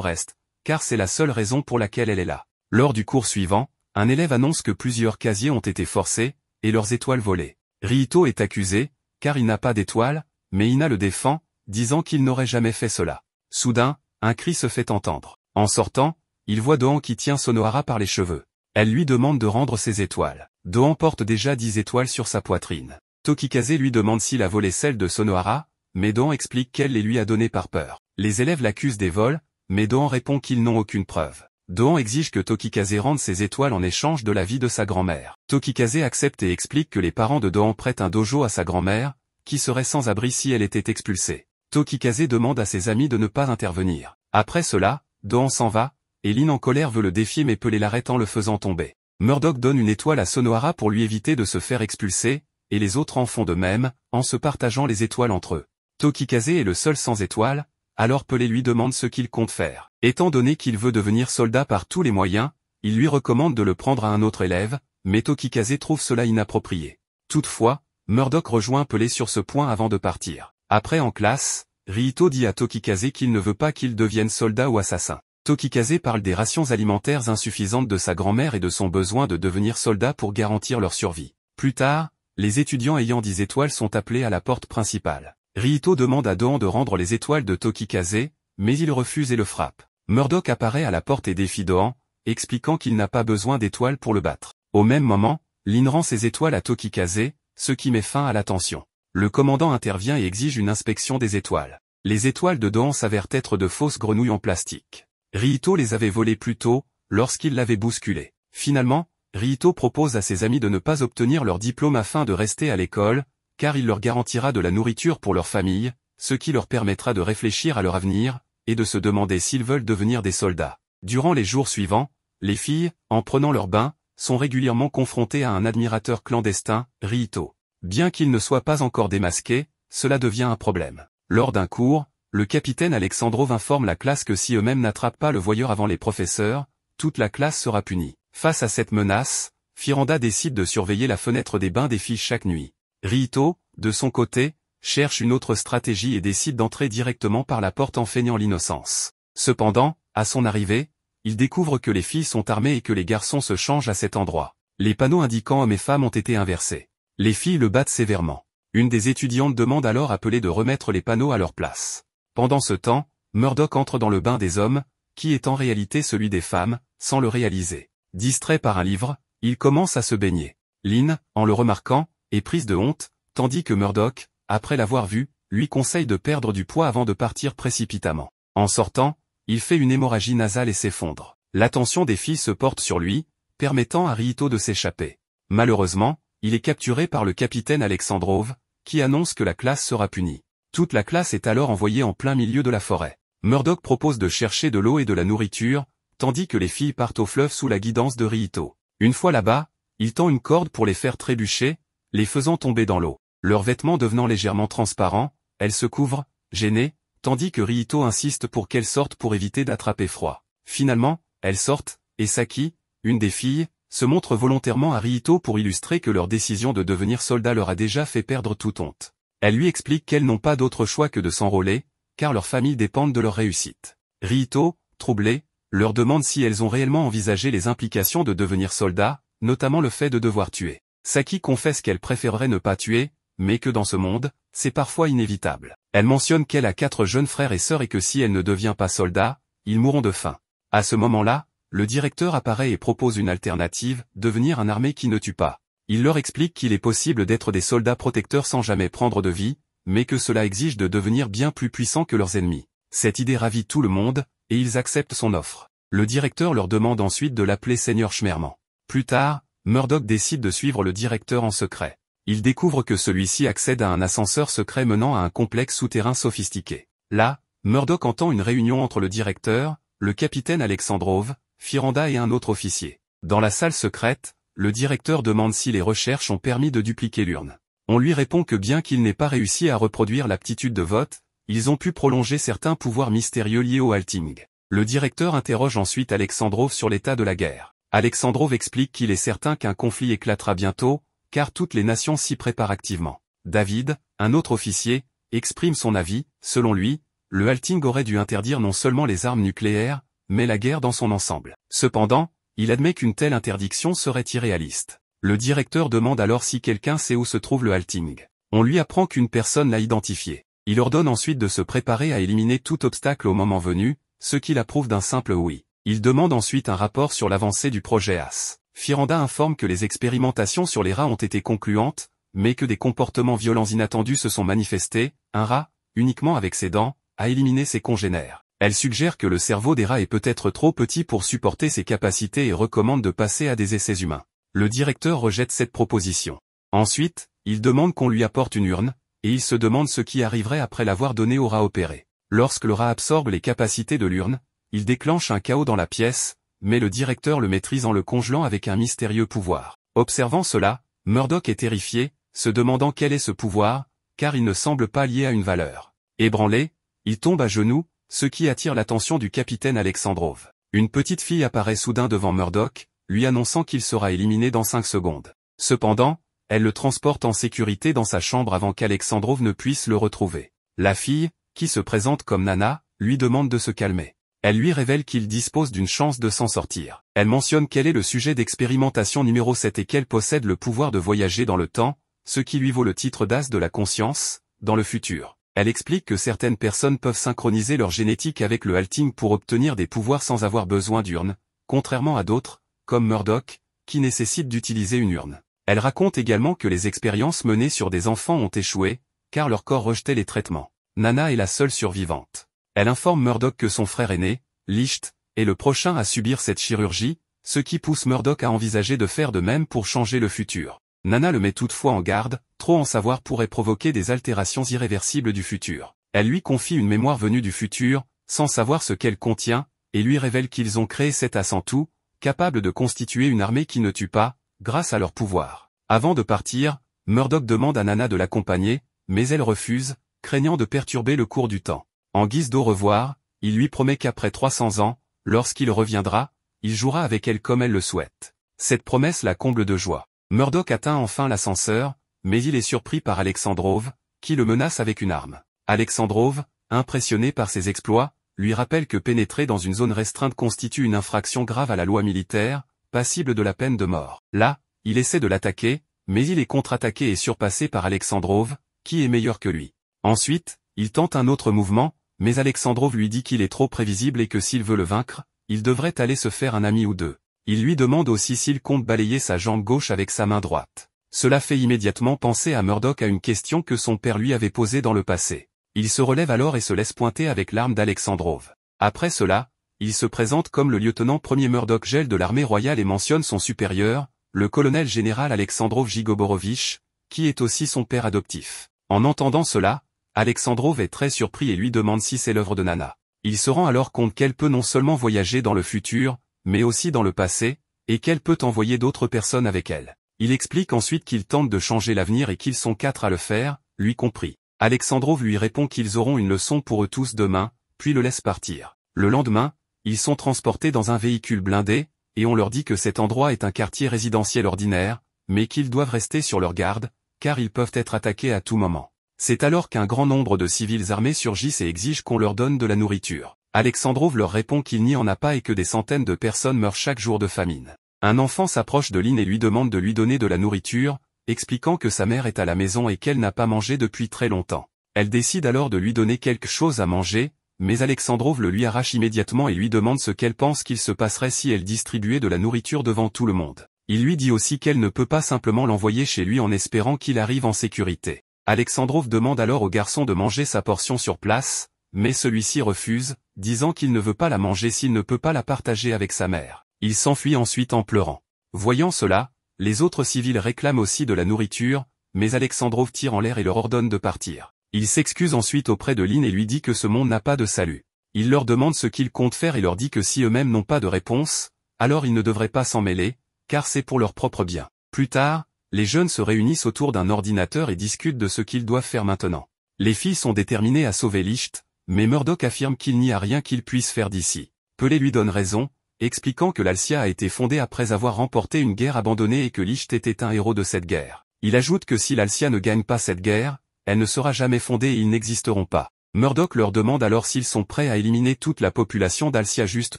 A: reste, car c'est la seule raison pour laquelle elle est là. Lors du cours suivant, un élève annonce que plusieurs casiers ont été forcés, et leurs étoiles volées. Ryito est accusé, car il n'a pas d'étoiles, mais Ina le défend, disant qu'il n'aurait jamais fait cela. Soudain, un cri se fait entendre. En sortant, il voit Doan qui tient Sonohara par les cheveux. Elle lui demande de rendre ses étoiles. Doan porte déjà 10 étoiles sur sa poitrine. Tokikaze lui demande s'il a volé celles de Sonohara, mais Doan explique qu'elle les lui a données par peur. Les élèves l'accusent des vols, mais Doan répond qu'ils n'ont aucune preuve. Doan exige que Tokikaze rende ses étoiles en échange de la vie de sa grand-mère. Tokikaze accepte et explique que les parents de Doan prêtent un dojo à sa grand-mère, qui serait sans abri si elle était expulsée. Tokikaze demande à ses amis de ne pas intervenir. Après cela, Doan s'en va, et Lynn en colère veut le défier mais Pelé l'arrête en le faisant tomber. Murdoch donne une étoile à Sonohara pour lui éviter de se faire expulser, et les autres en font de même, en se partageant les étoiles entre eux. Tokikaze est le seul sans étoile, alors Pelé lui demande ce qu'il compte faire. Étant donné qu'il veut devenir soldat par tous les moyens, il lui recommande de le prendre à un autre élève, mais Tokikaze trouve cela inapproprié. Toutefois, Murdoch rejoint Pelé sur ce point avant de partir. Après en classe, Ryito dit à Tokikaze qu'il ne veut pas qu'il devienne soldat ou assassin. Tokikaze parle des rations alimentaires insuffisantes de sa grand-mère et de son besoin de devenir soldat pour garantir leur survie. Plus tard, les étudiants ayant 10 étoiles sont appelés à la porte principale. Ryito demande à Doan de rendre les étoiles de Tokikaze, mais il refuse et le frappe. Murdoch apparaît à la porte et défie Doan, expliquant qu'il n'a pas besoin d'étoiles pour le battre. Au même moment, Lynn rend ses étoiles à Tokikaze, ce qui met fin à la tension. Le commandant intervient et exige une inspection des étoiles. Les étoiles de Doan s'avèrent être de fausses grenouilles en plastique. Ryito les avait volées plus tôt, lorsqu'il l'avait bousculé. Finalement, Ryito propose à ses amis de ne pas obtenir leur diplôme afin de rester à l'école, car il leur garantira de la nourriture pour leur famille, ce qui leur permettra de réfléchir à leur avenir, et de se demander s'ils veulent devenir des soldats. Durant les jours suivants, les filles, en prenant leur bain, sont régulièrement confrontées à un admirateur clandestin, Ryito. Bien qu'il ne soit pas encore démasqué, cela devient un problème. Lors d'un cours, le capitaine Alexandrov informe la classe que si eux-mêmes n'attrapent pas le voyeur avant les professeurs, toute la classe sera punie. Face à cette menace, Firanda décide de surveiller la fenêtre des bains des filles chaque nuit. Ryito, de son côté, cherche une autre stratégie et décide d'entrer directement par la porte en feignant l'innocence. Cependant, à son arrivée, il découvre que les filles sont armées et que les garçons se changent à cet endroit. Les panneaux indiquant hommes et femmes ont été inversés. Les filles le battent sévèrement. Une des étudiantes demande alors à Pelé de remettre les panneaux à leur place. Pendant ce temps, Murdoch entre dans le bain des hommes, qui est en réalité celui des femmes, sans le réaliser. Distrait par un livre, il commence à se baigner. Lynn, en le remarquant, est prise de honte, tandis que Murdoch, après l'avoir vu, lui conseille de perdre du poids avant de partir précipitamment. En sortant, il fait une hémorragie nasale et s'effondre. L'attention des filles se porte sur lui, permettant à Rihito de s'échapper. Malheureusement, il est capturé par le capitaine Alexandrov, qui annonce que la classe sera punie. Toute la classe est alors envoyée en plein milieu de la forêt. Murdoch propose de chercher de l'eau et de la nourriture, tandis que les filles partent au fleuve sous la guidance de Rihito. Une fois là-bas, il tend une corde pour les faire trébucher, les faisant tomber dans l'eau. Leurs vêtements devenant légèrement transparents, elles se couvrent, gênées, tandis que Rihito insiste pour qu'elles sortent pour éviter d'attraper froid. Finalement, elles sortent, et Saki, une des filles, se montre volontairement à Rihito pour illustrer que leur décision de devenir soldat leur a déjà fait perdre toute honte. Elle lui explique qu'elles n'ont pas d'autre choix que de s'enrôler, car leurs familles dépendent de leur réussite. Rihito, troublée, leur demande si elles ont réellement envisagé les implications de devenir soldat, notamment le fait de devoir tuer. Saki confesse qu'elle préférerait ne pas tuer, mais que dans ce monde, c'est parfois inévitable. Elle mentionne qu'elle a 4 jeunes frères et sœurs et que si elle ne devient pas soldat, ils mourront de faim. À ce moment-là, le directeur apparaît et propose une alternative, devenir un armée qui ne tue pas. Il leur explique qu'il est possible d'être des soldats protecteurs sans jamais prendre de vie, mais que cela exige de devenir bien plus puissants que leurs ennemis. Cette idée ravit tout le monde, et ils acceptent son offre. Le directeur leur demande ensuite de l'appeler Seigneur Schmerman. Plus tard, Murdoch décide de suivre le directeur en secret. Il découvre que celui-ci accède à un ascenseur secret menant à un complexe souterrain sophistiqué. Là, Murdoch entend une réunion entre le directeur, le capitaine Alexandrov, Firanda et un autre officier. Dans la salle secrète, le directeur demande si les recherches ont permis de dupliquer l'urne. On lui répond que bien qu'il n'ait pas réussi à reproduire l'aptitude de vote, ils ont pu prolonger certains pouvoirs mystérieux liés au halting. Le directeur interroge ensuite Alexandrov sur l'état de la guerre. Alexandrov explique qu'il est certain qu'un conflit éclatera bientôt, car toutes les nations s'y préparent activement. David, un autre officier, exprime son avis. Selon lui, le halting aurait dû interdire non seulement les armes nucléaires, mais la guerre dans son ensemble. Cependant, il admet qu'une telle interdiction serait irréaliste. Le directeur demande alors si quelqu'un sait où se trouve le halting. On lui apprend qu'une personne l'a identifié. Il ordonne ensuite de se préparer à éliminer tout obstacle au moment venu, ce qui l'approuve d'un simple oui. Il demande ensuite un rapport sur l'avancée du projet AS. Firanda informe que les expérimentations sur les rats ont été concluantes, mais que des comportements violents inattendus se sont manifestés. Un rat, uniquement avec ses dents, a éliminé ses congénères. Elle suggère que le cerveau des rats est peut-être trop petit pour supporter ses capacités et recommande de passer à des essais humains. Le directeur rejette cette proposition. Ensuite, il demande qu'on lui apporte une urne, et il se demande ce qui arriverait après l'avoir donnée au rat opéré. Lorsque le rat absorbe les capacités de l'urne, il déclenche un chaos dans la pièce, mais le directeur le maîtrise en le congelant avec un mystérieux pouvoir. Observant cela, Murdoch est terrifié, se demandant quel est ce pouvoir, car il ne semble pas lié à une valeur. Ébranlé, il tombe à genoux, ce qui attire l'attention du capitaine Alexandrov. Une petite fille apparaît soudain devant Murdoch, lui annonçant qu'il sera éliminé dans 5 secondes. Cependant, elle le transporte en sécurité dans sa chambre avant qu'Alexandrov ne puisse le retrouver. La fille, qui se présente comme Nana, lui demande de se calmer. Elle lui révèle qu'il dispose d'une chance de s'en sortir. Elle mentionne qu'elle est le sujet d'expérimentation numéro 7 et qu'elle possède le pouvoir de voyager dans le temps, ce qui lui vaut le titre d'as de la conscience, dans le futur. Elle explique que certaines personnes peuvent synchroniser leur génétique avec le halting pour obtenir des pouvoirs sans avoir besoin d'urne, contrairement à d'autres, comme Murdoch, qui nécessitent d'utiliser une urne. Elle raconte également que les expériences menées sur des enfants ont échoué, car leur corps rejetait les traitements. Nana est la seule survivante. Elle informe Murdoch que son frère aîné, Licht, est le prochain à subir cette chirurgie, ce qui pousse Murdoch à envisager de faire de même pour changer le futur. Nana le met toutefois en garde, trop en savoir pourrait provoquer des altérations irréversibles du futur. Elle lui confie une mémoire venue du futur, sans savoir ce qu'elle contient, et lui révèle qu'ils ont créé cet as en tout, capable de constituer une armée qui ne tue pas, grâce à leur pouvoir. Avant de partir, Murdoch demande à Nana de l'accompagner, mais elle refuse, craignant de perturber le cours du temps. En guise d'au revoir, il lui promet qu'après 300 ans, lorsqu'il reviendra, il jouera avec elle comme elle le souhaite. Cette promesse la comble de joie. Murdoch atteint enfin l'ascenseur, mais il est surpris par Alexandrov, qui le menace avec une arme. Alexandrov, impressionné par ses exploits, lui rappelle que pénétrer dans une zone restreinte constitue une infraction grave à la loi militaire, passible de la peine de mort. Là, il essaie de l'attaquer, mais il est contre-attaqué et surpassé par Alexandrov, qui est meilleur que lui. Ensuite, il tente un autre mouvement, mais Alexandrov lui dit qu'il est trop prévisible et que s'il veut le vaincre, il devrait aller se faire un ami ou deux. Il lui demande aussi s'il compte balayer sa jambe gauche avec sa main droite. Cela fait immédiatement penser à Murdoch à une question que son père lui avait posée dans le passé. Il se relève alors et se laisse pointer avec l'arme d'Alexandrov. Après cela, il se présente comme le lieutenant premier Murdoch Gel de l'armée royale et mentionne son supérieur, le colonel général Alexandrov Jigoborovitch, qui est aussi son père adoptif. En entendant cela, Alexandrov est très surpris et lui demande si c'est l'œuvre de Nana. Il se rend alors compte qu'elle peut non seulement voyager dans le futur, mais aussi dans le passé, et qu'elle peut envoyer d'autres personnes avec elle. Il explique ensuite qu'ils tentent de changer l'avenir et qu'ils sont 4 à le faire, lui compris. Alexandrov lui répond qu'ils auront une leçon pour eux tous demain, puis le laisse partir. Le lendemain, ils sont transportés dans un véhicule blindé, et on leur dit que cet endroit est un quartier résidentiel ordinaire, mais qu'ils doivent rester sur leur garde, car ils peuvent être attaqués à tout moment. C'est alors qu'un grand nombre de civils armés surgissent et exigent qu'on leur donne de la nourriture. Alexandrov leur répond qu'il n'y en a pas et que des centaines de personnes meurent chaque jour de famine. Un enfant s'approche de Lynn et lui demande de lui donner de la nourriture, expliquant que sa mère est à la maison et qu'elle n'a pas mangé depuis très longtemps. Elle décide alors de lui donner quelque chose à manger, mais Alexandrov le lui arrache immédiatement et lui demande ce qu'elle pense qu'il se passerait si elle distribuait de la nourriture devant tout le monde. Il lui dit aussi qu'elle ne peut pas simplement l'envoyer chez lui en espérant qu'il arrive en sécurité. Alexandrov demande alors au garçon de manger sa portion sur place, mais celui-ci refuse, disant qu'il ne veut pas la manger s'il ne peut pas la partager avec sa mère. Il s'enfuit ensuite en pleurant. Voyant cela, les autres civils réclament aussi de la nourriture, mais Alexandrov tire en l'air et leur ordonne de partir. Il s'excuse ensuite auprès de Lynn et lui dit que ce monde n'a pas de salut. Il leur demande ce qu'ils comptent faire et leur dit que si eux-mêmes n'ont pas de réponse, alors ils ne devraient pas s'en mêler, car c'est pour leur propre bien. Plus tard, les jeunes se réunissent autour d'un ordinateur et discutent de ce qu'ils doivent faire maintenant. Les filles sont déterminées à sauver Licht, mais Murdoch affirme qu'il n'y a rien qu'ils puissent faire d'ici. Pelé lui donne raison, expliquant que l'Alcia a été fondée après avoir remporté une guerre abandonnée et que Licht était un héros de cette guerre. Il ajoute que si l'Alcia ne gagne pas cette guerre, elle ne sera jamais fondée et ils n'existeront pas. Murdoch leur demande alors s'ils sont prêts à éliminer toute la population d'Alcia juste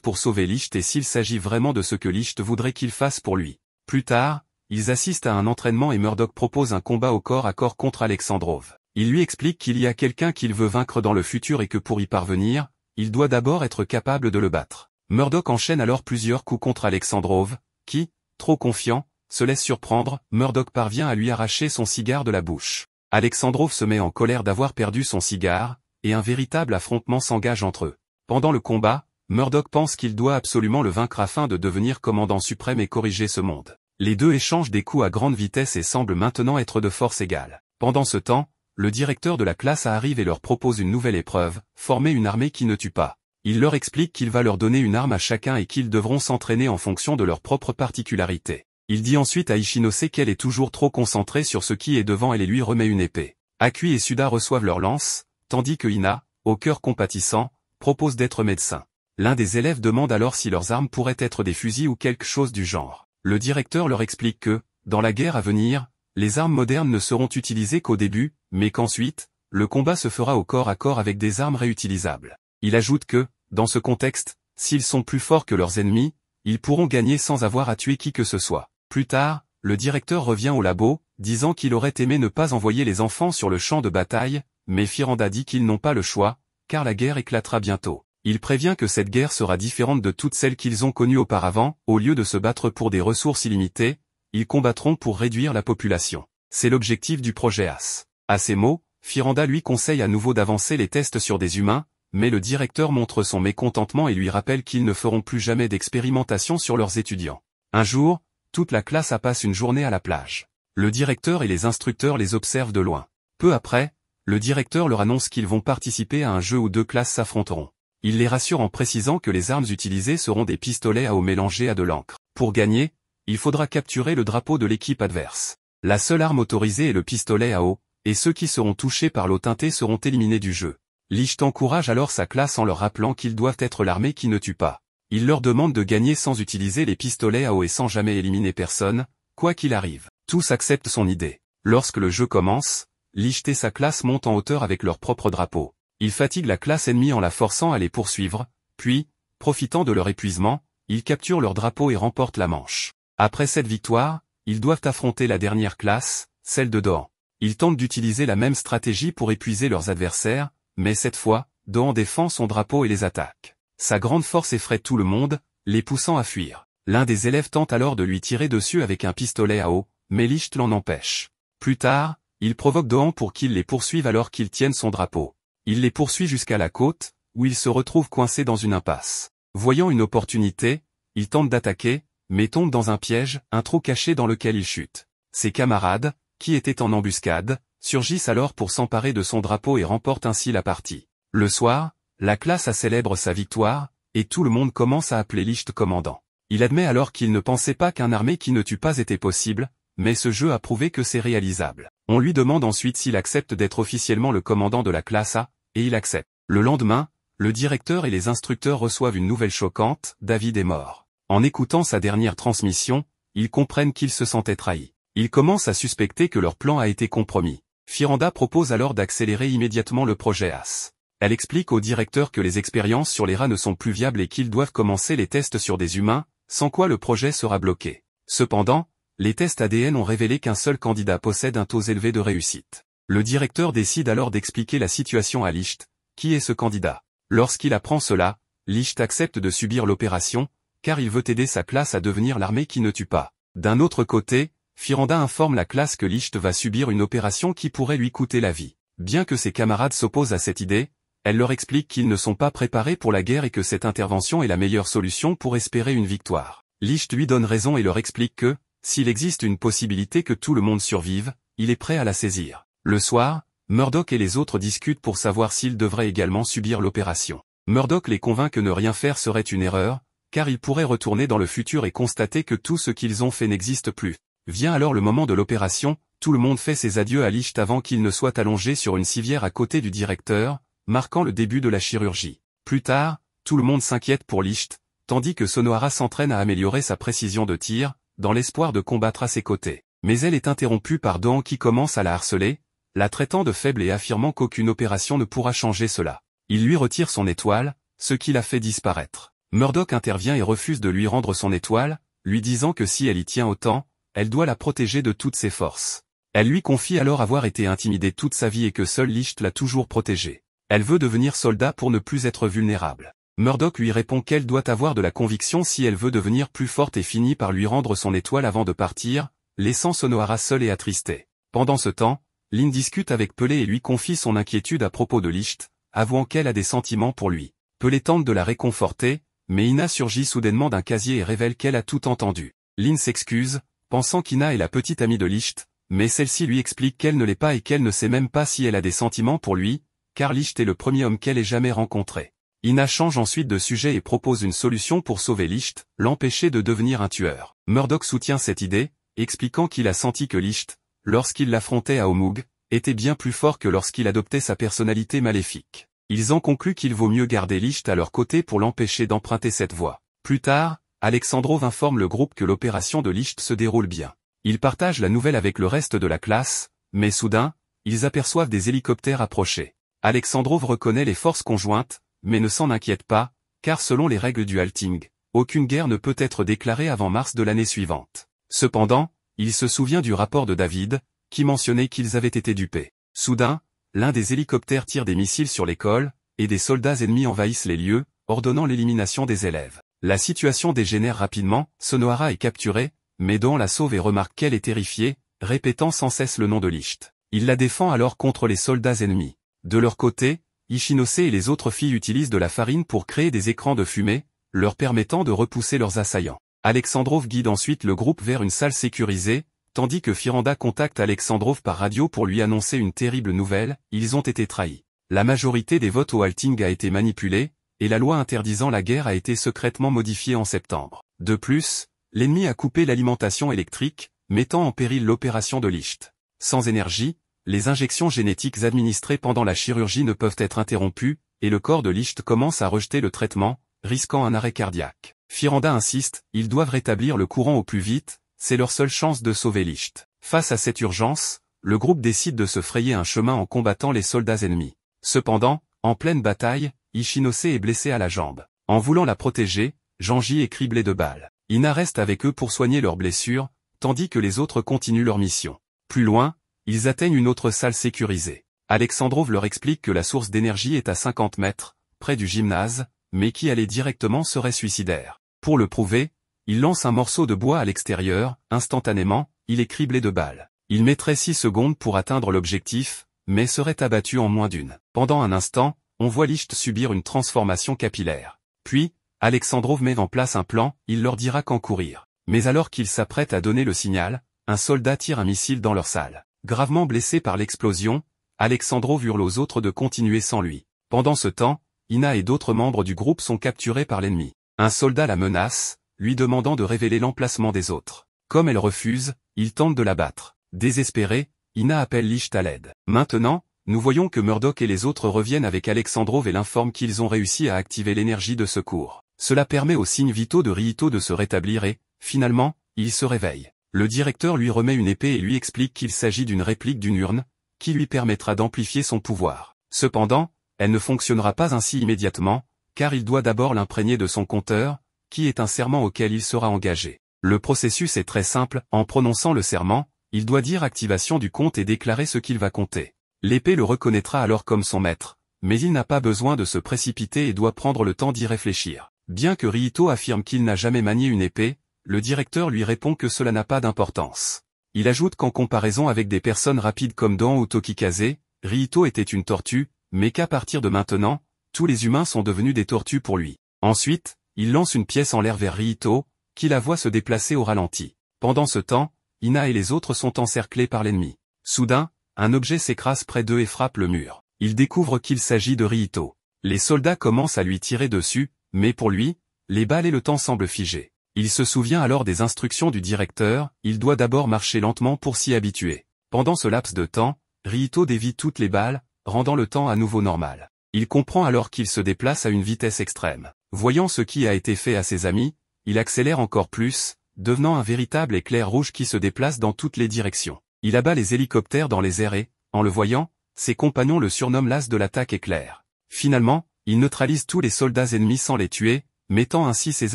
A: pour sauver Licht et s'il s'agit vraiment de ce que Licht voudrait qu'ils fassent pour lui. Plus tard, ils assistent à un entraînement et Murdoch propose un combat au corps à corps contre Alexandrov. Il lui explique qu'il y a quelqu'un qu'il veut vaincre dans le futur et que pour y parvenir, il doit d'abord être capable de le battre. Murdoch enchaîne alors plusieurs coups contre Alexandrov, qui, trop confiant, se laisse surprendre. Murdoch parvient à lui arracher son cigare de la bouche. Alexandrov se met en colère d'avoir perdu son cigare, et un véritable affrontement s'engage entre eux. Pendant le combat, Murdoch pense qu'il doit absolument le vaincre afin de devenir commandant suprême et corriger ce monde. Les deux échangent des coups à grande vitesse et semblent maintenant être de force égale. Pendant ce temps, le directeur de la classe arrive et leur propose une nouvelle épreuve, former une armée qui ne tue pas. Il leur explique qu'il va leur donner une arme à chacun et qu'ils devront s'entraîner en fonction de leurs propres particularités. Il dit ensuite à Ichinose qu'elle est toujours trop concentrée sur ce qui est devant elle et lui remet une épée. Akui et Suda reçoivent leurs lances, tandis que Ina, au cœur compatissant, propose d'être médecin. L'un des élèves demande alors si leurs armes pourraient être des fusils ou quelque chose du genre. Le directeur leur explique que, dans la guerre à venir, les armes modernes ne seront utilisées qu'au début, mais qu'ensuite, le combat se fera au corps à corps avec des armes réutilisables. Il ajoute que, dans ce contexte, s'ils sont plus forts que leurs ennemis, ils pourront gagner sans avoir à tuer qui que ce soit. Plus tard, le directeur revient au labo, disant qu'il aurait aimé ne pas envoyer les enfants sur le champ de bataille, mais Firanda dit qu'ils n'ont pas le choix, car la guerre éclatera bientôt. Il prévient que cette guerre sera différente de toutes celles qu'ils ont connues auparavant. Au lieu de se battre pour des ressources illimitées, ils combattront pour réduire la population. C'est l'objectif du projet AS. À ces mots, Firanda lui conseille à nouveau d'avancer les tests sur des humains, mais le directeur montre son mécontentement et lui rappelle qu'ils ne feront plus jamais d'expérimentation sur leurs étudiants. Un jour, toute la classe passe une journée à la plage. Le directeur et les instructeurs les observent de loin. Peu après, le directeur leur annonce qu'ils vont participer à un jeu où deux classes s'affronteront. Il les rassure en précisant que les armes utilisées seront des pistolets à eau mélangés à de l'encre. Pour gagner, il faudra capturer le drapeau de l'équipe adverse. La seule arme autorisée est le pistolet à eau, et ceux qui seront touchés par l'eau teintée seront éliminés du jeu. Licht encourage alors sa classe en leur rappelant qu'ils doivent être l'armée qui ne tue pas. Il leur demande de gagner sans utiliser les pistolets à eau et sans jamais éliminer personne, quoi qu'il arrive. Tous acceptent son idée. Lorsque le jeu commence, Licht et sa classe montent en hauteur avec leur propre drapeau. Ils fatiguent la classe ennemie en la forçant à les poursuivre, puis, profitant de leur épuisement, ils capturent leur drapeau et remportent la manche. Après cette victoire, ils doivent affronter la dernière classe, celle de Dohan. Ils tentent d'utiliser la même stratégie pour épuiser leurs adversaires, mais cette fois, Dohan défend son drapeau et les attaque. Sa grande force effraie tout le monde, les poussant à fuir. L'un des élèves tente alors de lui tirer dessus avec un pistolet à eau, mais Licht l'en empêche. Plus tard, il provoque Doan pour qu'il les poursuive alors qu'ils tiennent son drapeau. Il les poursuit jusqu'à la côte, où il se retrouve coincé dans une impasse. Voyant une opportunité, il tente d'attaquer, mais tombe dans un piège, un trou caché dans lequel il chute. Ses camarades, qui étaient en embuscade, surgissent alors pour s'emparer de son drapeau et remportent ainsi la partie. Le soir, la classe célèbre sa victoire, et tout le monde commence à appeler Licht commandant. Il admet alors qu'il ne pensait pas qu'un armée qui ne tue pas était possible, mais ce jeu a prouvé que c'est réalisable. On lui demande ensuite s'il accepte d'être officiellement le commandant de la classe A, et il accepte. Le lendemain, le directeur et les instructeurs reçoivent une nouvelle choquante, David est mort. En écoutant sa dernière transmission, ils comprennent qu'ils se sentaient trahis. Ils commencent à suspecter que leur plan a été compromis. Firanda propose alors d'accélérer immédiatement le projet AS. Elle explique au directeur que les expériences sur les rats ne sont plus viables et qu'ils doivent commencer les tests sur des humains, sans quoi le projet sera bloqué. Cependant, les tests ADN ont révélé qu'un seul candidat possède un taux élevé de réussite. Le directeur décide alors d'expliquer la situation à Licht, qui est ce candidat. Lorsqu'il apprend cela, Licht accepte de subir l'opération, car il veut aider sa classe à devenir l'armée qui ne tue pas. D'un autre côté, Firanda informe la classe que Licht va subir une opération qui pourrait lui coûter la vie. Bien que ses camarades s'opposent à cette idée, elle leur explique qu'ils ne sont pas préparés pour la guerre et que cette intervention est la meilleure solution pour espérer une victoire. Licht lui donne raison et leur explique que, s'il existe une possibilité que tout le monde survive, il est prêt à la saisir. Le soir, Murdoch et les autres discutent pour savoir s'ils devraient également subir l'opération. Murdoch les convainc que ne rien faire serait une erreur, car ils pourraient retourner dans le futur et constater que tout ce qu'ils ont fait n'existe plus. Vient alors le moment de l'opération, tout le monde fait ses adieux à Licht avant qu'il ne soit allongé sur une civière à côté du directeur, marquant le début de la chirurgie. Plus tard, tout le monde s'inquiète pour Licht, tandis que Sonohara s'entraîne à améliorer sa précision de tir, dans l'espoir de combattre à ses côtés. Mais elle est interrompue par Doan qui commence à la harceler, la traitant de faible et affirmant qu'aucune opération ne pourra changer cela. Il lui retire son étoile, ce qui la fait disparaître. Murdoch intervient et refuse de lui rendre son étoile, lui disant que si elle y tient autant, elle doit la protéger de toutes ses forces. Elle lui confie alors avoir été intimidée toute sa vie et que seul Licht l'a toujours protégée. Elle veut devenir soldat pour ne plus être vulnérable. Murdoch lui répond qu'elle doit avoir de la conviction si elle veut devenir plus forte et finit par lui rendre son étoile avant de partir, laissant Sonohara seul et attristé. Pendant ce temps, Lynn discute avec Pelé et lui confie son inquiétude à propos de Licht, avouant qu'elle a des sentiments pour lui. Pelé tente de la réconforter, mais Ina surgit soudainement d'un casier et révèle qu'elle a tout entendu. Lynn s'excuse, pensant qu'Ina est la petite amie de Licht, mais celle-ci lui explique qu'elle ne l'est pas et qu'elle ne sait même pas si elle a des sentiments pour lui, car Licht est le premier homme qu'elle ait jamais rencontré. Ina change ensuite de sujet et propose une solution pour sauver Licht, l'empêcher de devenir un tueur. Murdoch soutient cette idée, expliquant qu'il a senti que Licht, lorsqu'il l'affrontait à Omug, était bien plus fort que lorsqu'il adoptait sa personnalité maléfique. Ils en concluent qu'il vaut mieux garder Licht à leur côté pour l'empêcher d'emprunter cette voie. Plus tard, Alexandrov informe le groupe que l'opération de Licht se déroule bien. Ils partagent la nouvelle avec le reste de la classe, mais soudain, ils aperçoivent des hélicoptères approcher. Alexandrov reconnaît les forces conjointes, mais ne s'en inquiète pas, car selon les règles du halting, aucune guerre ne peut être déclarée avant mars de l'année suivante. Cependant, il se souvient du rapport de David, qui mentionnait qu'ils avaient été dupés. Soudain, l'un des hélicoptères tire des missiles sur l'école, et des soldats ennemis envahissent les lieux, ordonnant l'élimination des élèves. La situation dégénère rapidement, Sonohara est capturée, mais Doan la sauve et remarque qu'elle est terrifiée, répétant sans cesse le nom de Licht. Il la défend alors contre les soldats ennemis. De leur côté, Ichinose et les autres filles utilisent de la farine pour créer des écrans de fumée, leur permettant de repousser leurs assaillants. Alexandrov guide ensuite le groupe vers une salle sécurisée, tandis que Firanda contacte Alexandrov par radio pour lui annoncer une terrible nouvelle, ils ont été trahis. La majorité des votes au halting a été manipulée, et la loi interdisant la guerre a été secrètement modifiée en septembre. De plus, l'ennemi a coupé l'alimentation électrique, mettant en péril l'opération de Licht. Sans énergie, les injections génétiques administrées pendant la chirurgie ne peuvent être interrompues, et le corps de Licht commence à rejeter le traitement, risquant un arrêt cardiaque. Firanda insiste, ils doivent rétablir le courant au plus vite, c'est leur seule chance de sauver Licht. Face à cette urgence, le groupe décide de se frayer un chemin en combattant les soldats ennemis. Cependant, en pleine bataille, Ichinose est blessé à la jambe. En voulant la protéger, Janji est criblé de balles. Ina reste avec eux pour soigner leurs blessures, tandis que les autres continuent leur mission. Plus loin, ils atteignent une autre salle sécurisée. Alexandrov leur explique que la source d'énergie est à 50 mètres, près du gymnase, mais qu'y aller directement serait suicidaire. Pour le prouver, Il lance un morceau de bois à l'extérieur, instantanément, il est criblé de balles. Il mettrait 6 secondes pour atteindre l'objectif, mais serait abattu en moins d'une. Pendant un instant, on voit Licht subir une transformation capillaire. Puis, Alexandrov met en place un plan, il leur dira quand courir. Mais alors qu'ils s'apprêtent à donner le signal, un soldat tire un missile dans leur salle. Gravement blessé par l'explosion, Alexandrov hurle aux autres de continuer sans lui. Pendant ce temps, Ina et d'autres membres du groupe sont capturés par l'ennemi. Un soldat la menace, lui demandant de révéler l'emplacement des autres. Comme elle refuse, il tente de la battre. Désespéré, Ina appelle Licht à l'aide. Maintenant, nous voyons que Murdoch et les autres reviennent avec Alexandrov et l'informent qu'ils ont réussi à activer l'énergie de secours. Cela permet aux signes vitaux de Ryuto de se rétablir et, finalement, il se réveille. Le directeur lui remet une épée et lui explique qu'il s'agit d'une réplique d'une urne, qui lui permettra d'amplifier son pouvoir. Cependant, elle ne fonctionnera pas ainsi immédiatement, car il doit d'abord l'imprégner de son compteur, qui est un serment auquel il sera engagé. Le processus est très simple, en prononçant le serment, il doit dire activation du compte et déclarer ce qu'il va compter. L'épée le reconnaîtra alors comme son maître, mais il n'a pas besoin de se précipiter et doit prendre le temps d'y réfléchir. Bien que Ryuto affirme qu'il n'a jamais manié une épée, le directeur lui répond que cela n'a pas d'importance. Il ajoute qu'en comparaison avec des personnes rapides comme Dan ou Tokikaze, Ryuto était une tortue, mais qu'à partir de maintenant, tous les humains sont devenus des tortues pour lui. Ensuite, il lance une pièce en l'air vers Ryuto, qui la voit se déplacer au ralenti. Pendant ce temps, Ina et les autres sont encerclés par l'ennemi. Soudain, un objet s'écrase près d'eux et frappe le mur. Ils découvrent qu'il s'agit de Ryuto. Les soldats commencent à lui tirer dessus, mais pour lui, les balles et le temps semblent figés. Il se souvient alors des instructions du directeur, il doit d'abord marcher lentement pour s'y habituer. Pendant ce laps de temps, Ryuto dévie toutes les balles, rendant le temps à nouveau normal. Il comprend alors qu'il se déplace à une vitesse extrême. Voyant ce qui a été fait à ses amis, il accélère encore plus, devenant un véritable éclair rouge qui se déplace dans toutes les directions. Il abat les hélicoptères dans les airs et, en le voyant, ses compagnons le surnomment l'as de l'attaque éclair. Finalement, il neutralise tous les soldats ennemis sans les tuer, mettant ainsi ses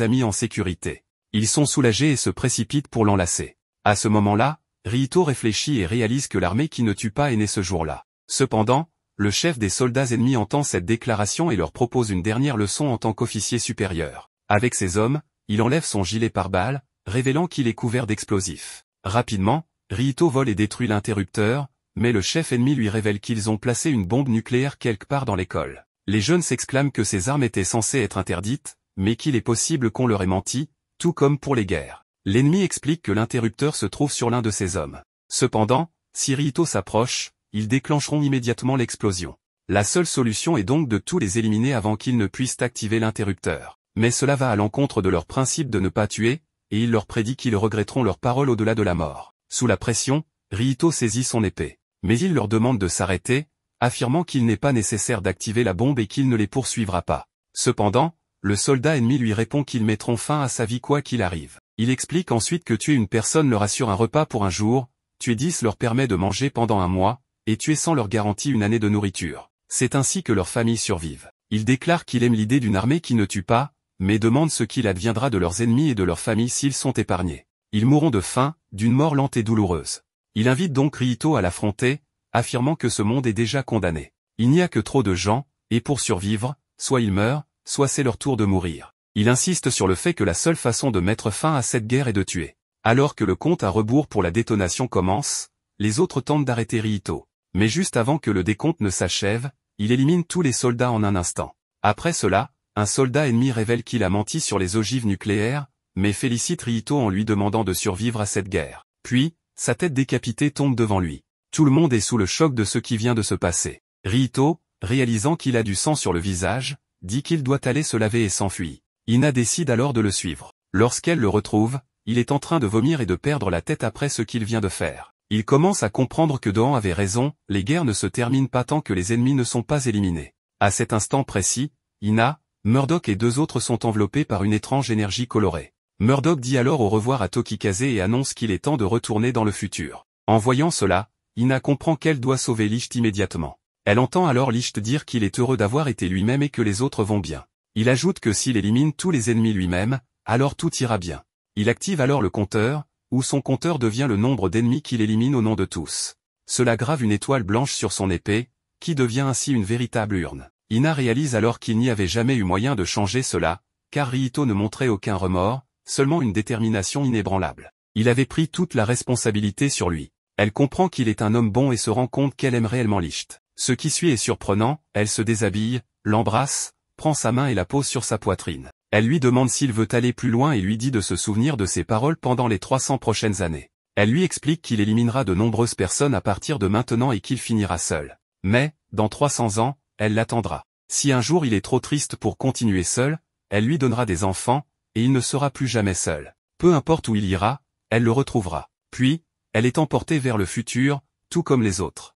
A: amis en sécurité. Ils sont soulagés et se précipitent pour l'enlacer. À ce moment-là, Ryuto réfléchit et réalise que l'armée qui ne tue pas est née ce jour-là. Cependant, le chef des soldats ennemis entend cette déclaration et leur propose une dernière leçon en tant qu'officier supérieur. Avec ses hommes, il enlève son gilet pare-balles, révélant qu'il est couvert d'explosifs. Rapidement, Ryuto vole et détruit l'interrupteur, mais le chef ennemi lui révèle qu'ils ont placé une bombe nucléaire quelque part dans l'école. Les jeunes s'exclament que ces armes étaient censées être interdites, mais qu'il est possible qu'on leur ait menti, tout comme pour les guerres. L'ennemi explique que l'interrupteur se trouve sur l'un de ses hommes. Cependant, si Ryuto s'approche, ils déclencheront immédiatement l'explosion. La seule solution est donc de tous les éliminer avant qu'ils ne puissent activer l'interrupteur. Mais cela va à l'encontre de leur principe de ne pas tuer, et il leur prédit qu'ils regretteront leurs paroles au-delà de la mort. Sous la pression, Ryuto saisit son épée. Mais il leur demande de s'arrêter, affirmant qu'il n'est pas nécessaire d'activer la bombe et qu'il ne les poursuivra pas. Cependant, le soldat ennemi lui répond qu'ils mettront fin à sa vie quoi qu'il arrive. Il explique ensuite que tuer une personne leur assure un repas pour un jour, tuer 10 leur permet de manger pendant un mois, et tuer 100 leur garantit une année de nourriture. C'est ainsi que leurs familles survivent. Il déclare qu'il aime l'idée d'une armée qui ne tue pas, mais demande ce qu'il adviendra de leurs ennemis et de leurs familles s'ils sont épargnés. Ils mourront de faim, d'une mort lente et douloureuse. Il invite donc Ryuto à l'affronter, affirmant que ce monde est déjà condamné. Il n'y a que trop de gens, et pour survivre, soit ils meurent, soit c'est leur tour de mourir. Il insiste sur le fait que la seule façon de mettre fin à cette guerre est de tuer. Alors que le compte à rebours pour la détonation commence, les autres tentent d'arrêter Ryuto. Mais juste avant que le décompte ne s'achève, il élimine tous les soldats en un instant. Après cela, un soldat ennemi révèle qu'il a menti sur les ogives nucléaires, mais félicite Ryuto en lui demandant de survivre à cette guerre. Puis, sa tête décapitée tombe devant lui. Tout le monde est sous le choc de ce qui vient de se passer. Ryuto, réalisant qu'il a du sang sur le visage, dit qu'il doit aller se laver et s'enfuit. Ina décide alors de le suivre. Lorsqu'elle le retrouve, il est en train de vomir et de perdre la tête après ce qu'il vient de faire. Il commence à comprendre que Dan avait raison, les guerres ne se terminent pas tant que les ennemis ne sont pas éliminés. À cet instant précis, Ina, Murdoch et 2 autres sont enveloppés par une étrange énergie colorée. Murdoch dit alors au revoir à Tokikaze et annonce qu'il est temps de retourner dans le futur. En voyant cela, Ina comprend qu'elle doit sauver Licht immédiatement. Elle entend alors Licht dire qu'il est heureux d'avoir été lui-même et que les autres vont bien. Il ajoute que s'il élimine tous les ennemis lui-même, alors tout ira bien. Il active alors le compteur, où son compteur devient le nombre d'ennemis qu'il élimine au nom de tous. Cela grave une étoile blanche sur son épée, qui devient ainsi une véritable urne. Ina réalise alors qu'il n'y avait jamais eu moyen de changer cela, car Ryuto ne montrait aucun remords, seulement une détermination inébranlable. Il avait pris toute la responsabilité sur lui. Elle comprend qu'il est un homme bon et se rend compte qu'elle aime réellement Licht. Ce qui suit est surprenant, elle se déshabille, l'embrasse, prend sa main et la pose sur sa poitrine. Elle lui demande s'il veut aller plus loin et lui dit de se souvenir de ses paroles pendant les 300 prochaines années. Elle lui explique qu'il éliminera de nombreuses personnes à partir de maintenant et qu'il finira seul. Mais, dans 300 ans, elle l'attendra. Si un jour il est trop triste pour continuer seul, elle lui donnera des enfants, et il ne sera plus jamais seul. Peu importe où il ira, elle le retrouvera. Puis, elle est emportée vers le futur, tout comme les autres.